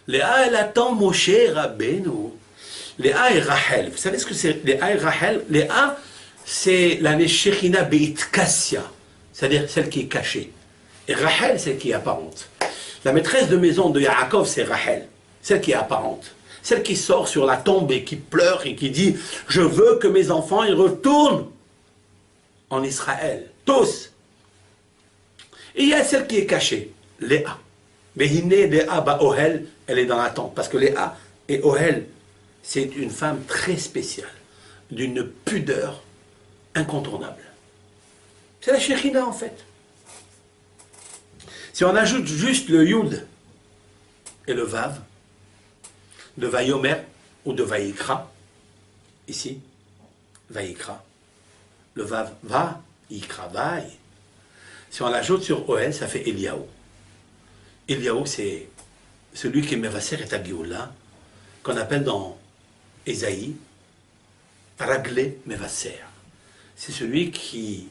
Léa, elle attend Moshe Rabbeinu. Léa et Rachel. Vous savez ce que c'est Léa et Rachel? Léa, c'est la Shekhinah Beitkassia, c'est-à-dire celle qui est cachée. Et Rachel, celle qui est apparente. La maîtresse de maison de Yaakov, c'est Rachel, celle qui est apparente. Celle qui sort sur la tombe et qui pleure et qui dit « Je veux que mes enfants ils retournent en Israël, tous ». Et il y a celle qui est cachée, Léa. Mais Léa ba Ohel, elle est dans la tente. Parce que Léa et Ohel, c'est une femme très spéciale, d'une pudeur incontournable. C'est la Shekhinah en fait. Si on ajoute juste le Yud et le Vav, de Vayomer ou de Vaïkra, ici, Vaïkra, le Vav, Va, Yikra, Vaï. Si on l'ajoute sur Ohel, ça fait Eliaou. Eliaou, c'est celui qui est Mevaser et Agioula, qu'on appelle dans Ésaïe, Raglé Mevaser. C'est celui qui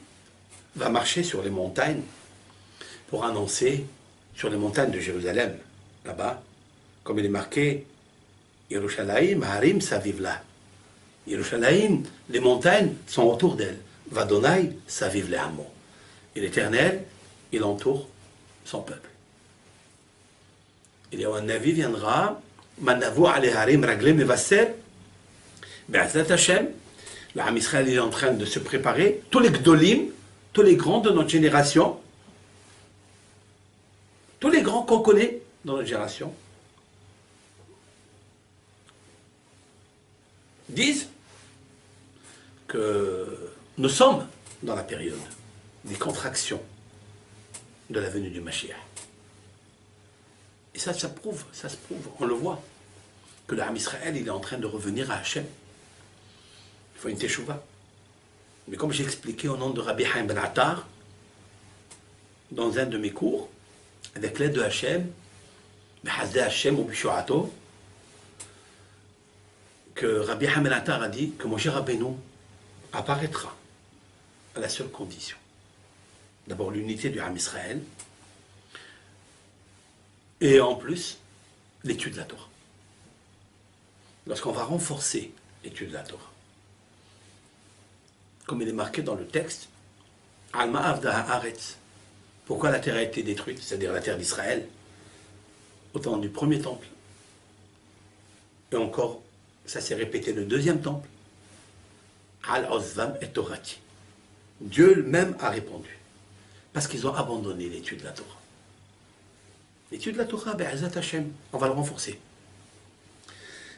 va marcher sur les montagnes pour annoncer, sur les montagnes de Jérusalem, là-bas, comme il est marqué, Yerushalayim, Harim, Savivla. Yerushalayim, les montagnes sont autour d'elle. Vadonai, Savivla Hamo. Et l'Éternel, il entoure son peuple. Il y a un avis viendra, Manavo ale Harim, Raglé, Mevaser, Be'azat Hashem, l'Am Israël est en train de se préparer, tous les Gdolim, tous les grands de notre génération, tous les grands qu'on connaît dans notre génération, disent que nous sommes dans la période des contractions de la venue du Mashiach. Et ça se prouve, on le voit, que l'Am Israël il est en train de revenir à Hachem. Il faut une teshuva. Mais comme j'ai expliqué au nom de Rabbi Haim Ben Attar, dans un de mes cours, avec l'aide de Hachem, Behazde Hachem ou Bishuato, que Rabbi Haim Ben Attar a dit que Moshe Rabbeinu apparaîtra à la seule condition. D'abord l'unité du Ham Israël, et en plus l'étude de la Torah. Lorsqu'on va renforcer l'étude de la Torah, comme il est marqué dans le texte, Alma Avda Haaretz. Pourquoi la terre a été détruite, c'est-à-dire la terre d'Israël, au temps du premier temple. Et encore, ça s'est répété le deuxième temple. Al Ozvam et Torati. Dieu même a répondu. Parce qu'ils ont abandonné l'étude de la Torah. L'étude de la Torah, Be'ezat Hashem, on va le renforcer.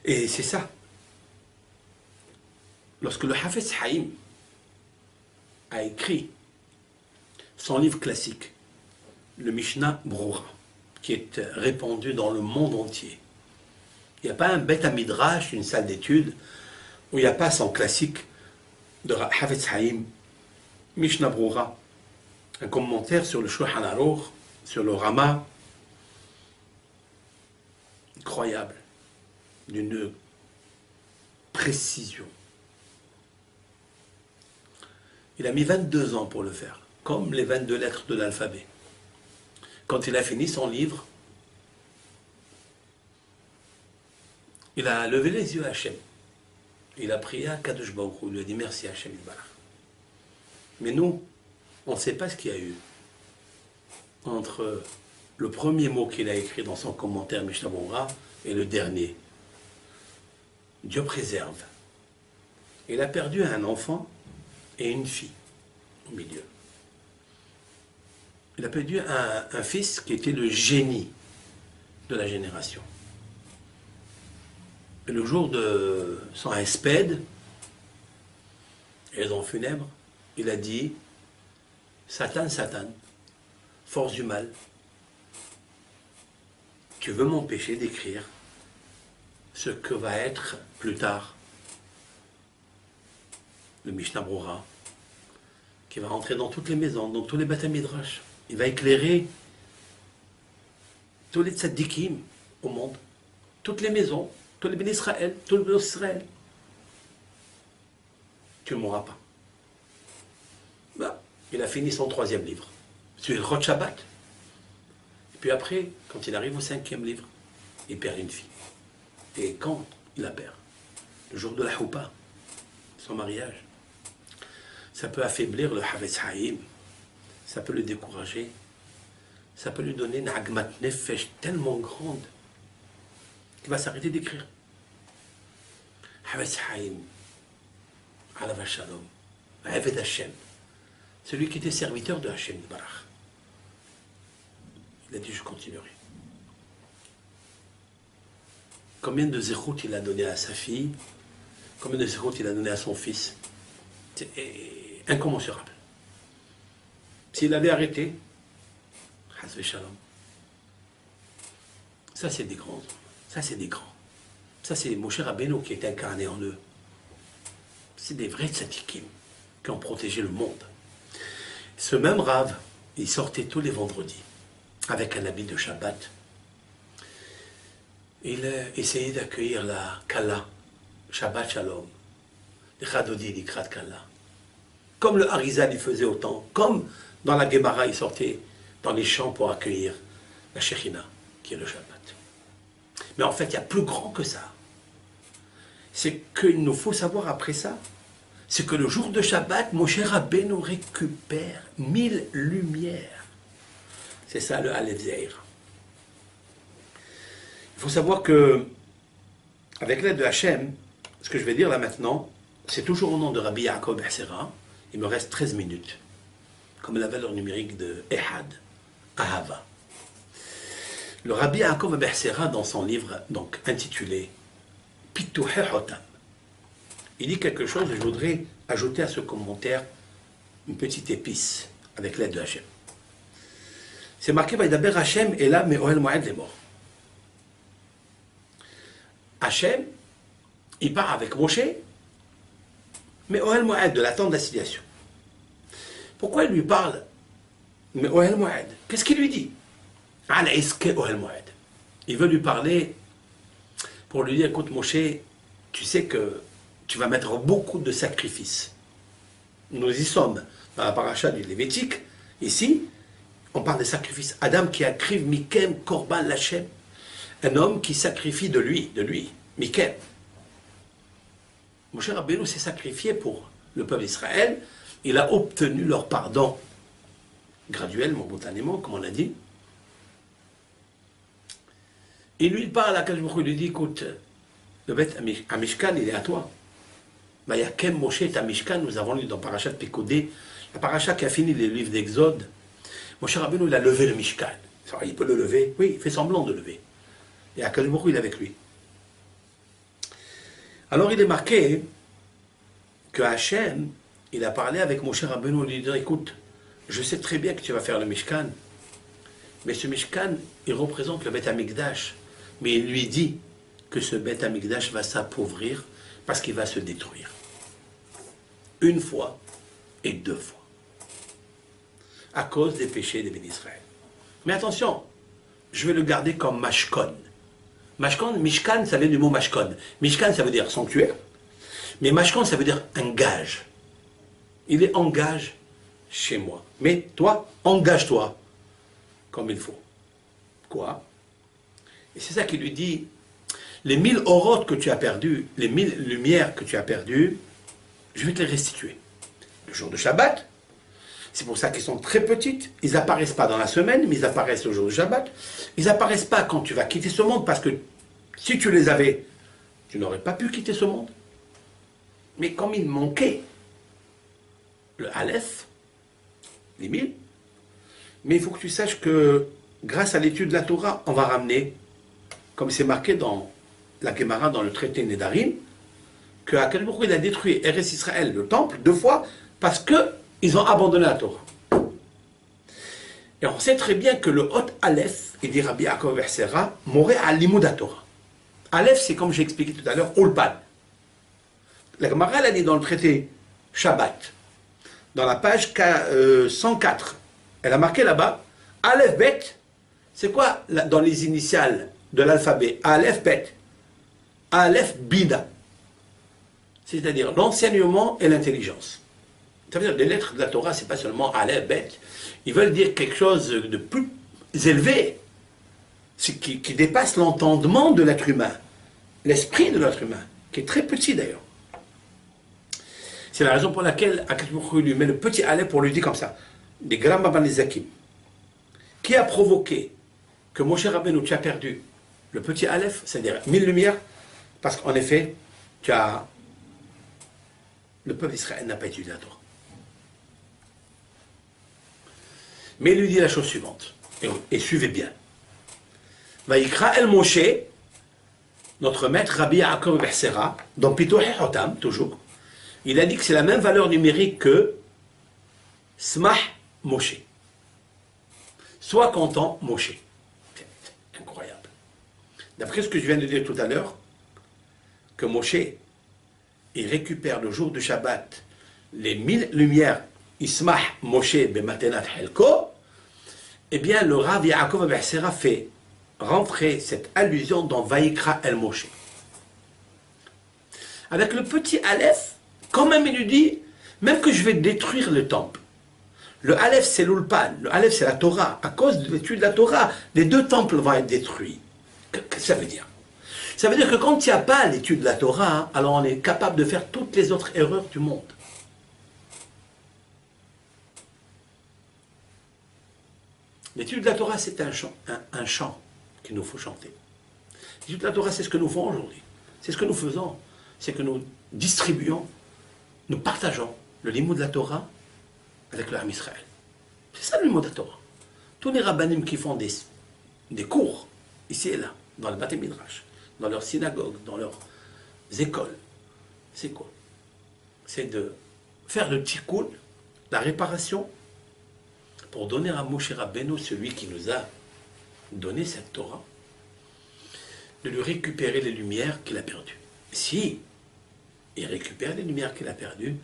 Et c'est ça. Lorsque le Hafez Haïm a écrit son livre classique, le Mishnah Brura, qui est répandu dans le monde entier. Il n'y a pas un Beth Midrash, une salle d'études, où il n'y a pas son classique de Hafez Haïm, Mishnah Brura, un commentaire sur le Shulchan Aruch, sur le Rama, incroyable, d'une précision. Il a mis 22 ans pour le faire, comme les 22 lettres de l'alphabet. Quand il a fini son livre, il a levé les yeux à Hachem. Il a prié à Kadosh Baruch Hu, il lui a dit merci Hachem Yitbarach. Mais nous, on ne sait pas ce qu'il y a eu entre le premier mot qu'il a écrit dans son commentaire Mishnah Berurah et le dernier. Dieu préserve. Il a perdu un enfant et une fille au milieu. Il a perdu un fils qui était le génie de la génération. Et le jour de son hesped, et son funèbre, il a dit « Satan, Satan, force du mal, tu veux m'empêcher d'écrire ce que va être plus tard le Mishnah Berurah, qui va entrer dans toutes les maisons, dans tous les Beth Midrash. Il va éclairer tous les tzaddikim au monde, toutes les maisons, tous les bénis Israël, tous les bénis Israël. Tu ne mourras pas. Bah, il a fini son 3e livre, sur le Chot Shabbat. Et puis après, quand il arrive au 5e livre, il perd une fille. Et quand il la perd? Le jour de la Choupa, son mariage. Ça peut affaiblir le Havetz Haïm, ça peut le décourager, ça peut lui donner une Agmat Nefesh tellement grande qu'il va s'arrêter d'écrire. Havetz Haïm, Alav Shalom, Aved Hashem, celui qui était serviteur de Hashem Barach. Il a dit je continuerai. Combien de zérout il a donné à sa fille, combien de zérout il a donné à son fils? C'est incommensurable. S'il avait arrêté, Hazve Shalom. Ça c'est des grands. Ça c'est des grands. Ça c'est Moshe Rabbeinu qui est incarné en eux. C'est des vrais tzadikim qui ont protégé le monde. Ce même Rav, il sortait tous les vendredis avec un habit de Shabbat. Il essayait d'accueillir la Kala, Shabbat Shalom, les Chadodi, les Krat Kala. Comme le Harizal, il faisait autant, comme dans la Gemara, il sortait dans les champs pour accueillir la Shekhinah, qui est le Shabbat. Mais en fait, il y a plus grand que ça. C'est qu'il nous faut savoir après ça, c'est que le jour de Shabbat, Moshe Rabbeinu récupère 1000 lumières. C'est ça le Aleph Zeir. Il faut savoir que, avec l'aide de Hachem, ce que je vais dire là maintenant, c'est toujours au nom de Rabbi Yaakov Bersera. Il me reste 13 minutes, comme la valeur numérique de Ehad, Ahava. Le Rabbi Yaakov Bersera, dans son livre donc intitulé Pituhei Hotam, il dit quelque chose et je voudrais ajouter à ce commentaire une petite épice avec l'aide de Hachem. C'est marqué Vaïdaber Hachem et là, mais Ohel Moed les morts. Hachem, il part avec Moshe, mais Ohel Moed, de la tente d'assignation. Pourquoi il lui parle mais Ohel Moed? Qu'est-ce qu'il lui dit? Ohel Moed. Il veut lui parler pour lui dire, écoute Moshe, tu sais que tu vas mettre beaucoup de sacrifices. Nous y sommes dans la paracha du Lévitique. Ici, on parle des sacrifices. Adam qui akriv Mikem Korban Lachem. Un homme qui sacrifie de lui, Mikem. Moshe Rabbeinu s'est sacrifié pour le peuple d'Israël. Il a obtenu leur pardon graduellement, momentanément, comme on a dit. Et lui, il parle à Kadosh Baruch Hu, il lui dit, écoute, le Beth Mishkan, il est à toi. Vayakem Moshe et Mishkan, nous avons lu dans Parashat Pekodé, la paracha qui a fini les livres d'Exode. Moshe Rabbeinu, il a levé le Mishkan. Il peut le lever, oui, il fait semblant de lever. Et Akadosh Baruch Hu, il est avec lui. Alors il est marqué que Hachem, il a parlé avec Moshe Rabbeinu, il lui dit, écoute, je sais très bien que tu vas faire le Mishkan, mais ce Mishkan, il représente le Beth Amikdash. Mais il lui dit que ce Beth Amikdash va s'appauvrir parce qu'il va se détruire. Une fois et 2 fois. À cause des péchés des bénis Israël. Mais attention, je vais le garder comme Mashkon. Mashkon, Mishkan, ça vient du mot Mashkon. Mishkan, ça veut dire sanctuaire. Mais Mashkon, ça veut dire un gage. Il est en gage chez moi. Mais toi, engage-toi comme il faut. Quoi? Et c'est ça qu'il lui dit. les 1000 orotes que tu as perdues, les 1000 lumières que tu as perdues, je vais te les restituer. Le jour de Shabbat, c'est pour ça qu'ils sont très petites, ils n'apparaissent pas dans la semaine, mais ils apparaissent le jour de Shabbat. Ils n'apparaissent pas quand tu vas quitter ce monde, parce que si tu les avais, tu n'aurais pas pu quitter ce monde. Mais comme il manquait le Aleph, les 1000, mais il faut que tu saches que grâce à l'étude de la Torah, on va ramener, comme c'est marqué dans la Gemara, dans le traité Nedarim, que Akadosh Baruch Hu, il a détruit Eretz Israël, le temple, 2 fois, parce qu'ils ont abandonné la Torah. Et on sait très bien que le Hot Aleph, il dit Rabbi Yaakov Bersera, morait à Limud Torah. Aleph, c'est comme j'ai expliqué tout à l'heure, Ulpan. La Gemara, elle a dit dans le traité Shabbat, dans la page 104, elle a marqué là-bas, Aleph Bet, c'est quoi dans les initiales de l'alphabet? Aleph Bet, Aleph Bida. C'est-à-dire l'enseignement et l'intelligence. Ça veut dire les lettres de la Torah, c'est pas seulement Aleph Bet, ils veulent dire quelque chose de plus élevé, qui dépasse l'entendement de l'être humain, l'esprit de l'être humain, qui est très petit d'ailleurs. C'est la raison pour laquelle Akadosh Baruch Hu lui met le petit Aleph pour lui dire comme ça, des Gram Ban Zakim. Qui a provoqué que Moshe Rabbeinu, tu as perdu le petit Aleph, c'est-à-dire 1000 lumières, parce qu'en effet, le peuple d'Israël n'a pas étudié la Torah. Mais il lui dit la chose suivante, et suivez bien. Vaïkra el Moshe, notre maître Rabbi Yaakov Bersera, dans Pituch Hotam, toujours, il a dit que c'est la même valeur numérique que Smach Moshe. Sois content, Moshe. C'est incroyable. D'après ce que je viens de dire tout à l'heure, que Moshe, il récupère le jour du Shabbat les 1000 lumières, Ismah Moshe Bematenat Helko, eh bien le Rav Yaakov Bersera fait rentrer cette allusion dans Vaïkra el Moshe. Avec le petit Aleph, quand même il lui dit, même que je vais détruire le temple. Le Aleph c'est l'Ulpan, le Aleph c'est la Torah. À cause de l'étude de la Torah, les 2 temples vont être détruits. Qu'est-ce que ça veut dire? Ça veut dire que quand il n'y a pas l'étude de la Torah, alors on est capable de faire toutes les autres erreurs du monde. L'étude de la Torah, c'est un chant qu'il nous faut chanter. L'étude de la Torah, c'est ce que nous faisons aujourd'hui. C'est ce que nous faisons. C'est que nous distribuons, nous partageons le limoud de la Torah avec le Ham Israël. C'est ça le limoud de la Torah. Tous les rabbanim qui font des cours, ici et là, dans le Bate Midrash, dans leurs synagogues, dans leurs écoles, c'est quoi? C'est de faire le tikkun, la réparation, pour donner à Moshe Rabbeinu, celui qui nous a donné cette Torah, de lui récupérer les lumières qu'il a perdues. Si il récupère les lumières qu'il a perdues,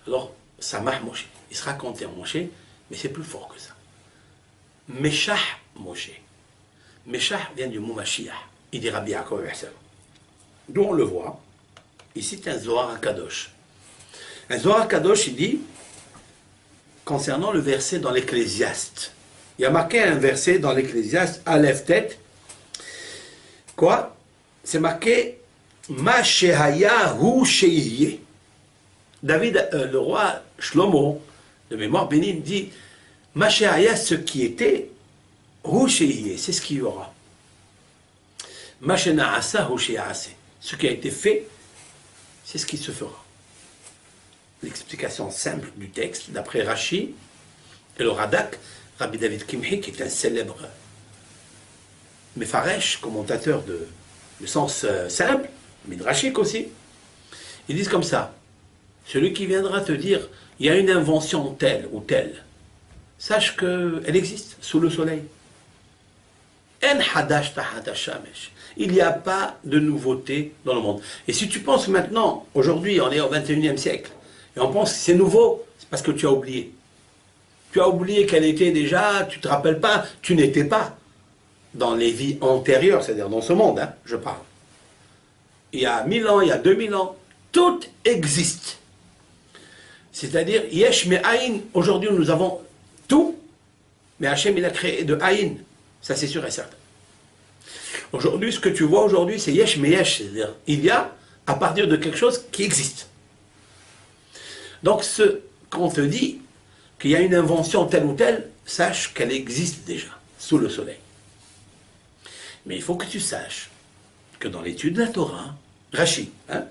alors Samah Moshe, il sera compté en Moshe, mais c'est plus fort que ça. Meshach Moshe. Meshach vient du mot Mashiach, il dit Rabbi Yaakov Bersera. D'où on le voit, ici c'est un Zohar HaKadosh. Un Zohar HaKadosh, il dit, concernant le verset dans l'Ecclésiaste. Il y a marqué un verset dans l'Ecclésiaste, Aleph Tet. Quoi? C'est marqué Ma Shehaya Hu Shehiye. David, le roi Shlomo, de mémoire bénie, dit Ma Shehaya, ce qui était, Hu Shehiye, c'est ce qu'il y aura. Ma Shenaasa Hu Shehase. Ce qui a été fait, c'est ce qui se fera. L'explication simple du texte, d'après Rashi et le Radak, Rabbi David Kimhi, qui est un célèbre Mefaresh, commentateur de sens simple, midrashique aussi, ils disent comme ça, celui qui viendra te dire, il y a une invention telle ou telle, sache qu'elle existe sous le soleil. En hadash tahadash shamesh. Il n'y a pas de nouveauté dans le monde. Et si tu penses maintenant, aujourd'hui, on est au 21e siècle, et on pense que c'est nouveau, c'est parce que tu as oublié. Tu as oublié qu'elle était déjà, tu ne te rappelles pas, tu n'étais pas dans les vies antérieures, c'est-à-dire dans ce monde, hein, je parle. Il y a 1000 ans, il y a 2000 ans, tout existe. C'est-à-dire, Yesh me Aïn, aujourd'hui nous avons tout, mais Hachem il a créé de Aïn, ça c'est sûr et certain. Aujourd'hui, ce que tu vois aujourd'hui, c'est yesh mais yesh. C'est-à-dire, il y a à partir de quelque chose qui existe. Donc, quand on te dit qu'il y a une invention telle ou telle, sache qu'elle existe déjà, sous le soleil. Mais il faut que tu saches que dans l'étude de la Torah, Rashi, hein,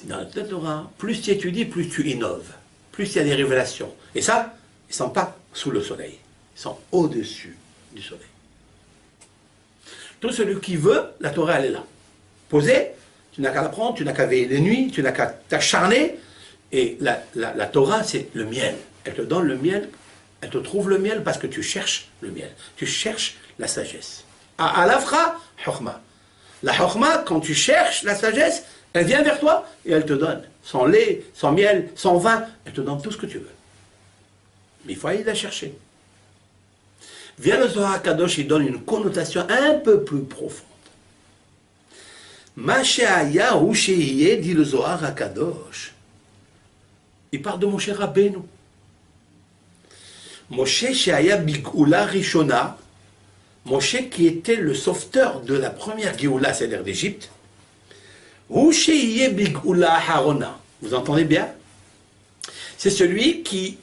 dans la Torah, plus tu étudies, plus tu innoves, plus il y a des révélations. Et ça, ils ne sont pas sous le soleil, ils sont au-dessus du soleil. Tout celui qui veut, la Torah, elle est là. Posée, tu n'as qu'à la prendre, tu n'as qu'à veiller les nuits, tu n'as qu'à t'acharner. Et la Torah, c'est le miel. Elle te donne le miel, elle te trouve le miel parce que tu cherches le miel. Tu cherches la sagesse. À l'afra, chokma. La chokma, quand tu cherches la sagesse, elle vient vers toi et elle te donne. Sans lait, sans miel, sans vin, elle te donne tout ce que tu veux. Mais il faut aller la chercher. Vient le Zohar Kadosh, il donne une connotation un peu plus profonde. Mashéaya ou Shehiye, dit le Zohar Kadosh. Il parle de Moshe Rabbeinu. Moshe Sheaya Big'ula Rishona, Moshe qui était le sauveteur de la première Géoula, c'est-à-dire d'Égypte. Ou Shehiye Big'ula Harona. Vous entendez bien? C'est celui qui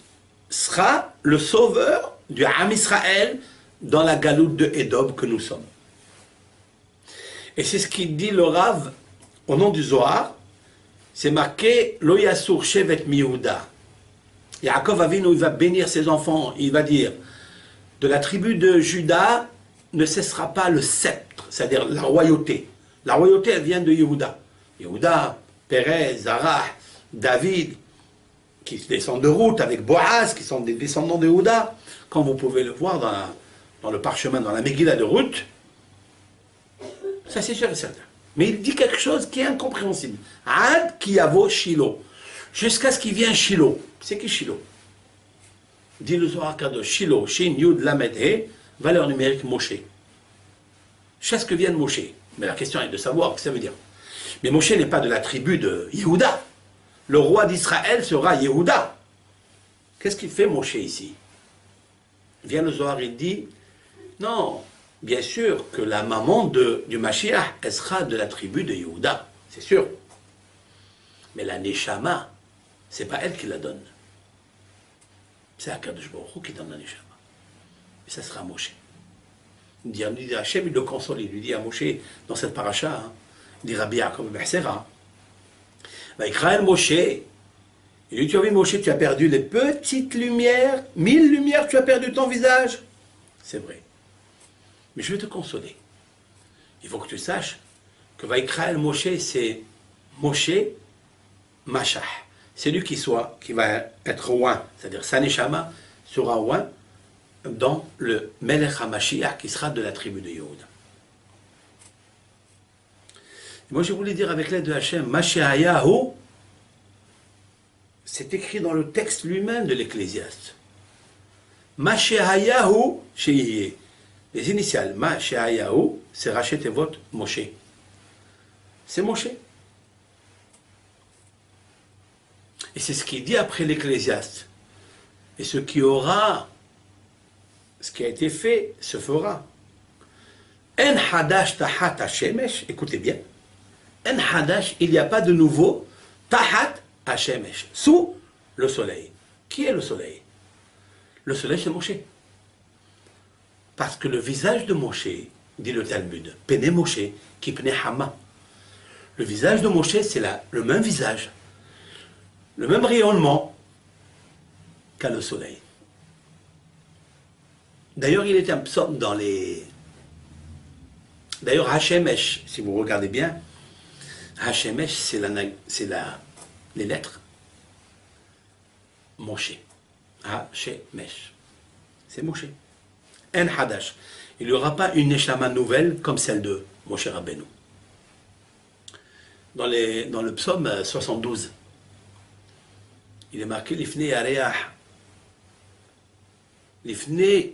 sera le sauveur du Ham Israël dans la galoute de Édom que nous sommes. Et c'est ce qu'il dit le Rav au nom du Zohar. C'est marqué Lo Yasur Shevet Miouda. Yaakov Avinu, il va bénir ses enfants, il va dire de la tribu de Juda ne cessera pas le sceptre, c'est-à-dire la royauté. La royauté, elle vient de Yehuda. Yehuda, Pérez, Zarah, David, qui descendent de Ruth avec Boaz, qui sont des descendants de Yehuda. Comme vous pouvez le voir dans le parchemin, dans la Megillah de Ruth, ça c'est sûr et certain. Mais il dit quelque chose qui est incompréhensible. Ad ki yavo Shilo. Jusqu'à ce qu'il vienne Shilo. C'est qui Shilo? Dit le Zohar Kadosh. Shilo, Shin, Yud, Lamed, He, valeur numérique Moshe. Jusqu'à ce que vienne Moshe. Mais la question est de savoir ce que ça veut dire. Mais Moshe n'est pas de la tribu de Yehuda. Le roi d'Israël sera Yehuda. Qu'est-ce qu'il fait Moshe ici? Vient le Zohar, il dit, non, bien sûr que la maman du Mashiach, elle sera de la tribu de Yehuda, c'est sûr. Mais la Neshama, c'est pas elle qui la donne. C'est Akadosh Baruch Hu qui donne la Neshama. Et ça sera Moshe. Il dit Hachem, il le console, il lui dit à Moshe, dans cette paracha, hein, il dit Rabbi Yaakov Bechsera, Vaikraël Moshe, il dit, tu as vu Moshe, tu as perdu les petites lumières, 1000 lumières, tu as perdu ton visage. C'est vrai. Mais je vais te consoler. Il faut que tu saches que Vaikraël Moshe, c'est Moshe Mashah. C'est lui qui va être oint, c'est-à-dire Saneshama sera oint dans le Melech HaMashiach qui sera de la tribu de Yehuda. Moi je voulais dire avec l'aide de Hachem, Mashiayahu, c'est écrit dans le texte lui-même de l'Ecclésiaste. Mashiayahu Shehiye. Les initiales, Mashiayahu, c'est Rachet Evot Moshe. C'est Moshe. Et c'est ce qu'il dit après l'Ecclésiaste. Et ce qui a été fait, se fera. En hadash tahat hashemesh, écoutez bien. En hadash, il n'y a pas de nouveau, tahat hashemesh, sous le soleil. Qui est le soleil? Le soleil, c'est Moshe. Parce que le visage de Moshe, dit le Talmud, Pene Moshe, qui pene Hama. Le visage de Moshe, c'est le même visage, le même rayonnement qu'a le soleil. D'ailleurs, il est un psaume dans les... D'ailleurs, Hashemesh, si vous regardez bien, Hashemesh, c'est les lettres Moshe. Hashemesh. C'est Moshe. En Hadash. Il n'y aura pas une Neshama nouvelle comme celle de Moshe Rabbeinu. Dans le psaume 72, il est marqué Lifne Yareach. Lifne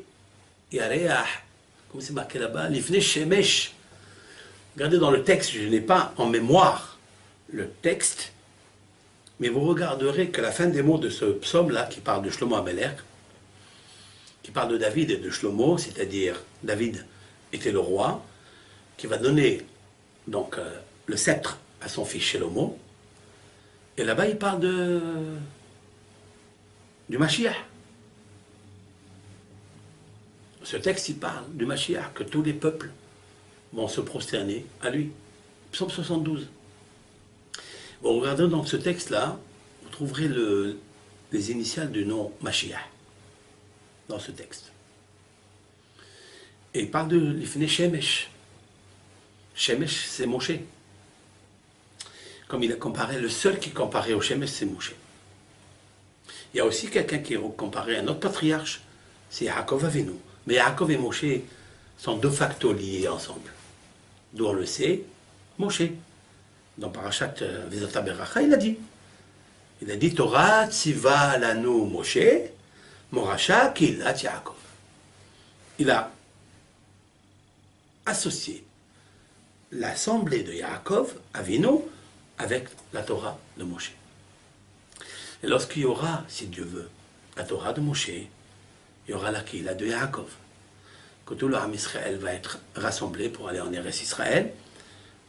Yareach. Comment c'est marqué là-bas? Lifne Shemesh. Regardez dans le texte, je n'ai pas en mémoire le texte, mais vous regarderez que la fin des mots de ce psaume-là, qui parle de Shlomo Amelech, qui parle de David et de Shlomo, c'est-à-dire David était le roi, qui va donner donc le sceptre à son fils Shlomo. Et là-bas, il parle du Mashiach. Ce texte, il parle du Mashiach, que tous les peuples vont se prosterner à lui. Psaume 72. Bon, regardez dans ce texte-là, vous trouverez les initiales du nom Mashiach dans ce texte. Et il parle de l'Ifné Shemesh. Shemesh, c'est Moshe. Comme il a comparé, le seul qui comparait au Shemesh, c'est Moshe. Il y a aussi quelqu'un qui est comparé à notre patriarche, c'est Yaakov Avinu. Mais Yaakov et Moshe sont de facto liés ensemble. D'où on le sait, Moshe. Dans Parashat Vezata Beracha, il a dit Torah tziva lanu Moshe, Morasha kilat Yaakov. Il a associé l'assemblée de Yaakov, Avinu, avec la Torah de Moshe. Et lorsqu'il y aura, si Dieu veut, la Torah de Moshe, il y aura la Kila de Yaakov. Que tout le Ham Israël va être rassemblé pour aller en Eretz Israël,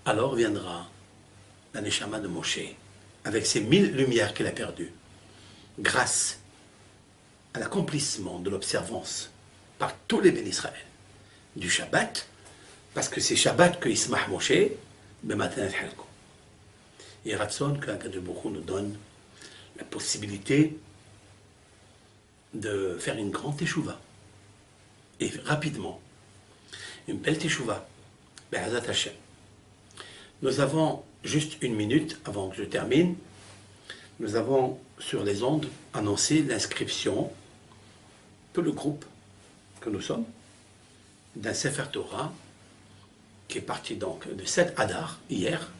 alors viendra la Neshama de Moshe, avec ses 1000 lumières qu'il a perdues, grâce à l'accomplissement de l'observance par tous les bénis Israël du Shabbat, parce que c'est Shabbat que Ismah Moshe, Bematanat Halko. Et Ratson, que Akadosh Baruch Hu nous donne la possibilité de faire une grande teshuva. Et rapidement, une belle teshuva. Be'ezrat Hashem. Nous avons juste une minute avant que je termine. Nous avons sur les ondes annoncé l'inscription, tout le groupe que nous sommes, d'un Sefer Torah qui est parti donc de 7 Adar hier.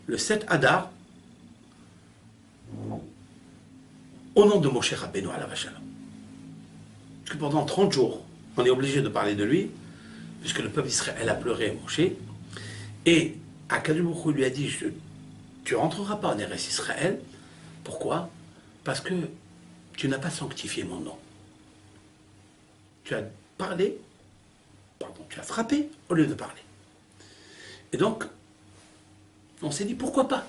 Le 7 Adar, au nom de Moshe Rabbeinu alav shalom. Parce que pendant 30 jours, on est obligé de parler de lui, puisque le peuple d'Israël a pleuré Moshe. Et Akadosh Baruch Hu lui a dit, tu ne rentreras pas en Eretz Israël. Pourquoi? Parce que tu n'as pas sanctifié mon nom. Tu as parlé, pardon, tu as frappé au lieu de parler. Et donc, on s'est dit, pourquoi pas?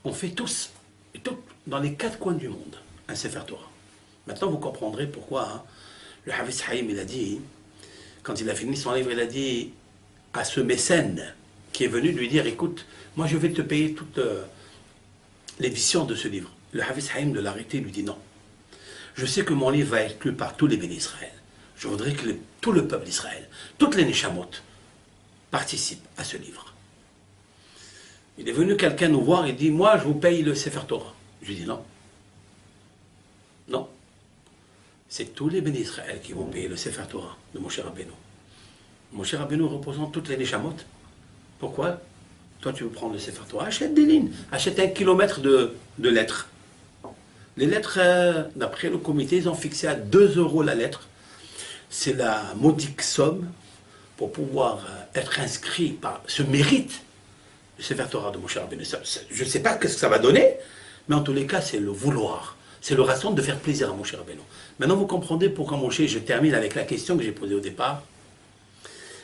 On fait tous, et toutes, dans les 4 coins du monde, un Sefer Torah. Maintenant, vous comprendrez pourquoi hein, le Havetz Haïm, il a dit, quand il a fini son livre, il a dit à ce mécène qui est venu lui dire, écoute, moi je vais te payer toute l'édition de ce livre. Le Havetz Haïm de l'arrêter lui dit non. Je sais que mon livre va être lu par tous les bénis d'Israël. Je voudrais que tout le peuple d'Israël, toutes les Neshamot, participent à ce livre. Il est venu quelqu'un nous voir et dit, moi je vous paye le Sefer Torah. Je lui dis non. Non. C'est tous les bénis d'Israël qui vont payer le Sefer Torah de Moshe Rabbeinu. Moshe Rabbeinu représente toutes les Neshamot. Pourquoi? Toi tu veux prendre le Sefer Torah, achète des lignes, achète 1 kilomètre de lettres. Les lettres, d'après le comité, ils ont fixé à 2 € la lettre. C'est la modique somme pour pouvoir être inscrit par ce mérite, le Sefer Torah de Moshe Rabbeinu. Je ne sais pas ce que ça va donner, mais en tous les cas, c'est le vouloir. C'est le raison de faire plaisir à Moshe Rabbeinu. Maintenant, vous comprendrez pourquoi Moshe, je termine avec la question que j'ai posée au départ.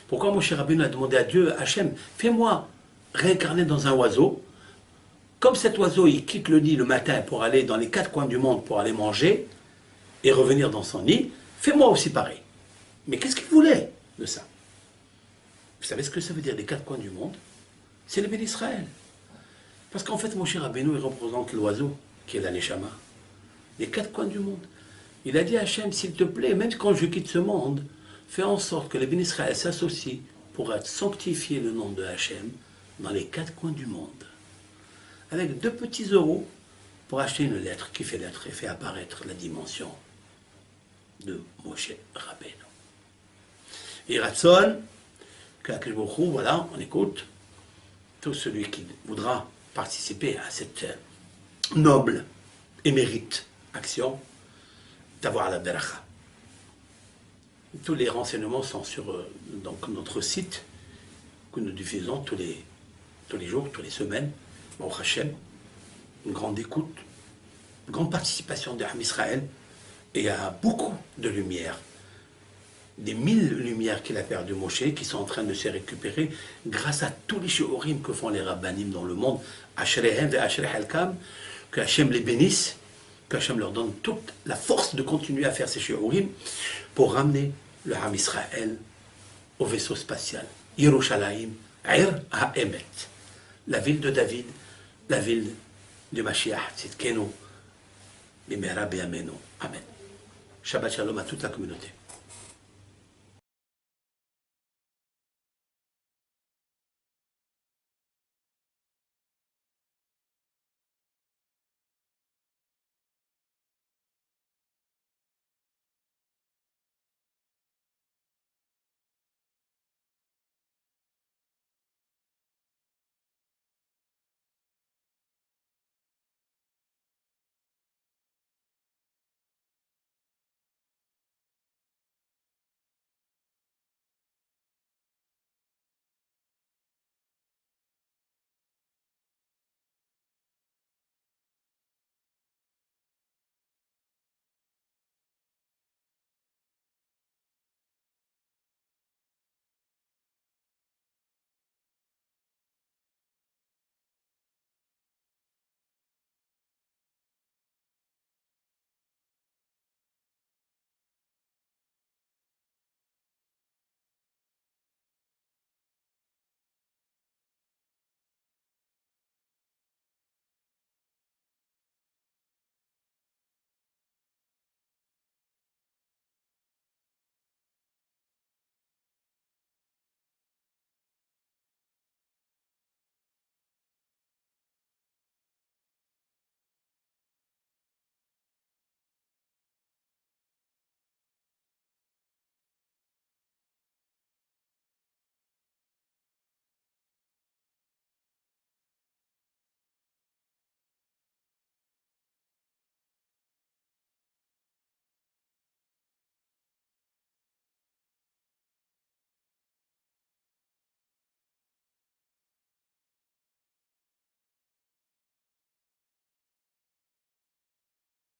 Pourquoi Moshe Rabbeinu a demandé à Dieu, Hachem, fais-moi réincarner dans un oiseau. Comme cet oiseau, il quitte le nid le matin pour aller dans les 4 coins du monde pour aller manger et revenir dans son nid, fais-moi aussi pareil. Mais qu'est-ce qu'il voulait de ça? Vous savez ce que ça veut dire les 4 coins du monde? C'est le béni Israël. Parce qu'en fait, Moshe Rabbeinu, il représente l'oiseau, qui est la Neshama. Les 4 coins du monde. Il a dit à Hachem, s'il te plaît, même quand je quitte ce monde, fais en sorte que le béni Israël s'associe pour sanctifier le nom de Hachem dans les 4 coins du monde. Avec 2 petits euros pour acheter une lettre qui fait lettre et fait apparaître la dimension de Moshe Rabbeinu. Et Ratson, qu'Akadosh Baruch Hu, voilà, on écoute, tout celui qui voudra participer à cette noble et mérite action, d'avoir la beracha. Tous les renseignements sont sur donc, notre site que nous diffusons tous les jours, toutes les semaines. Au Hachem, une grande écoute, une grande participation d'Am Israël, et il y a beaucoup de lumière des 1000 lumières qu'il a perdues, Moshe, qui sont en train de se récupérer grâce à tous les shiurim que font les rabbanim dans le monde, Ashrehem et Ashrei Halkam, que Hachem les bénisse, que Hachem leur donne toute la force de continuer à faire ces shiurim pour ramener le Ham Israël au vaisseau spatial. Yerushalayim, Ir HaEmet, la ville de David, la ville du Mashiach, Tzidkenu, Bimera B'Yamenu. Amen. Shabbat Shalom à toute la communauté.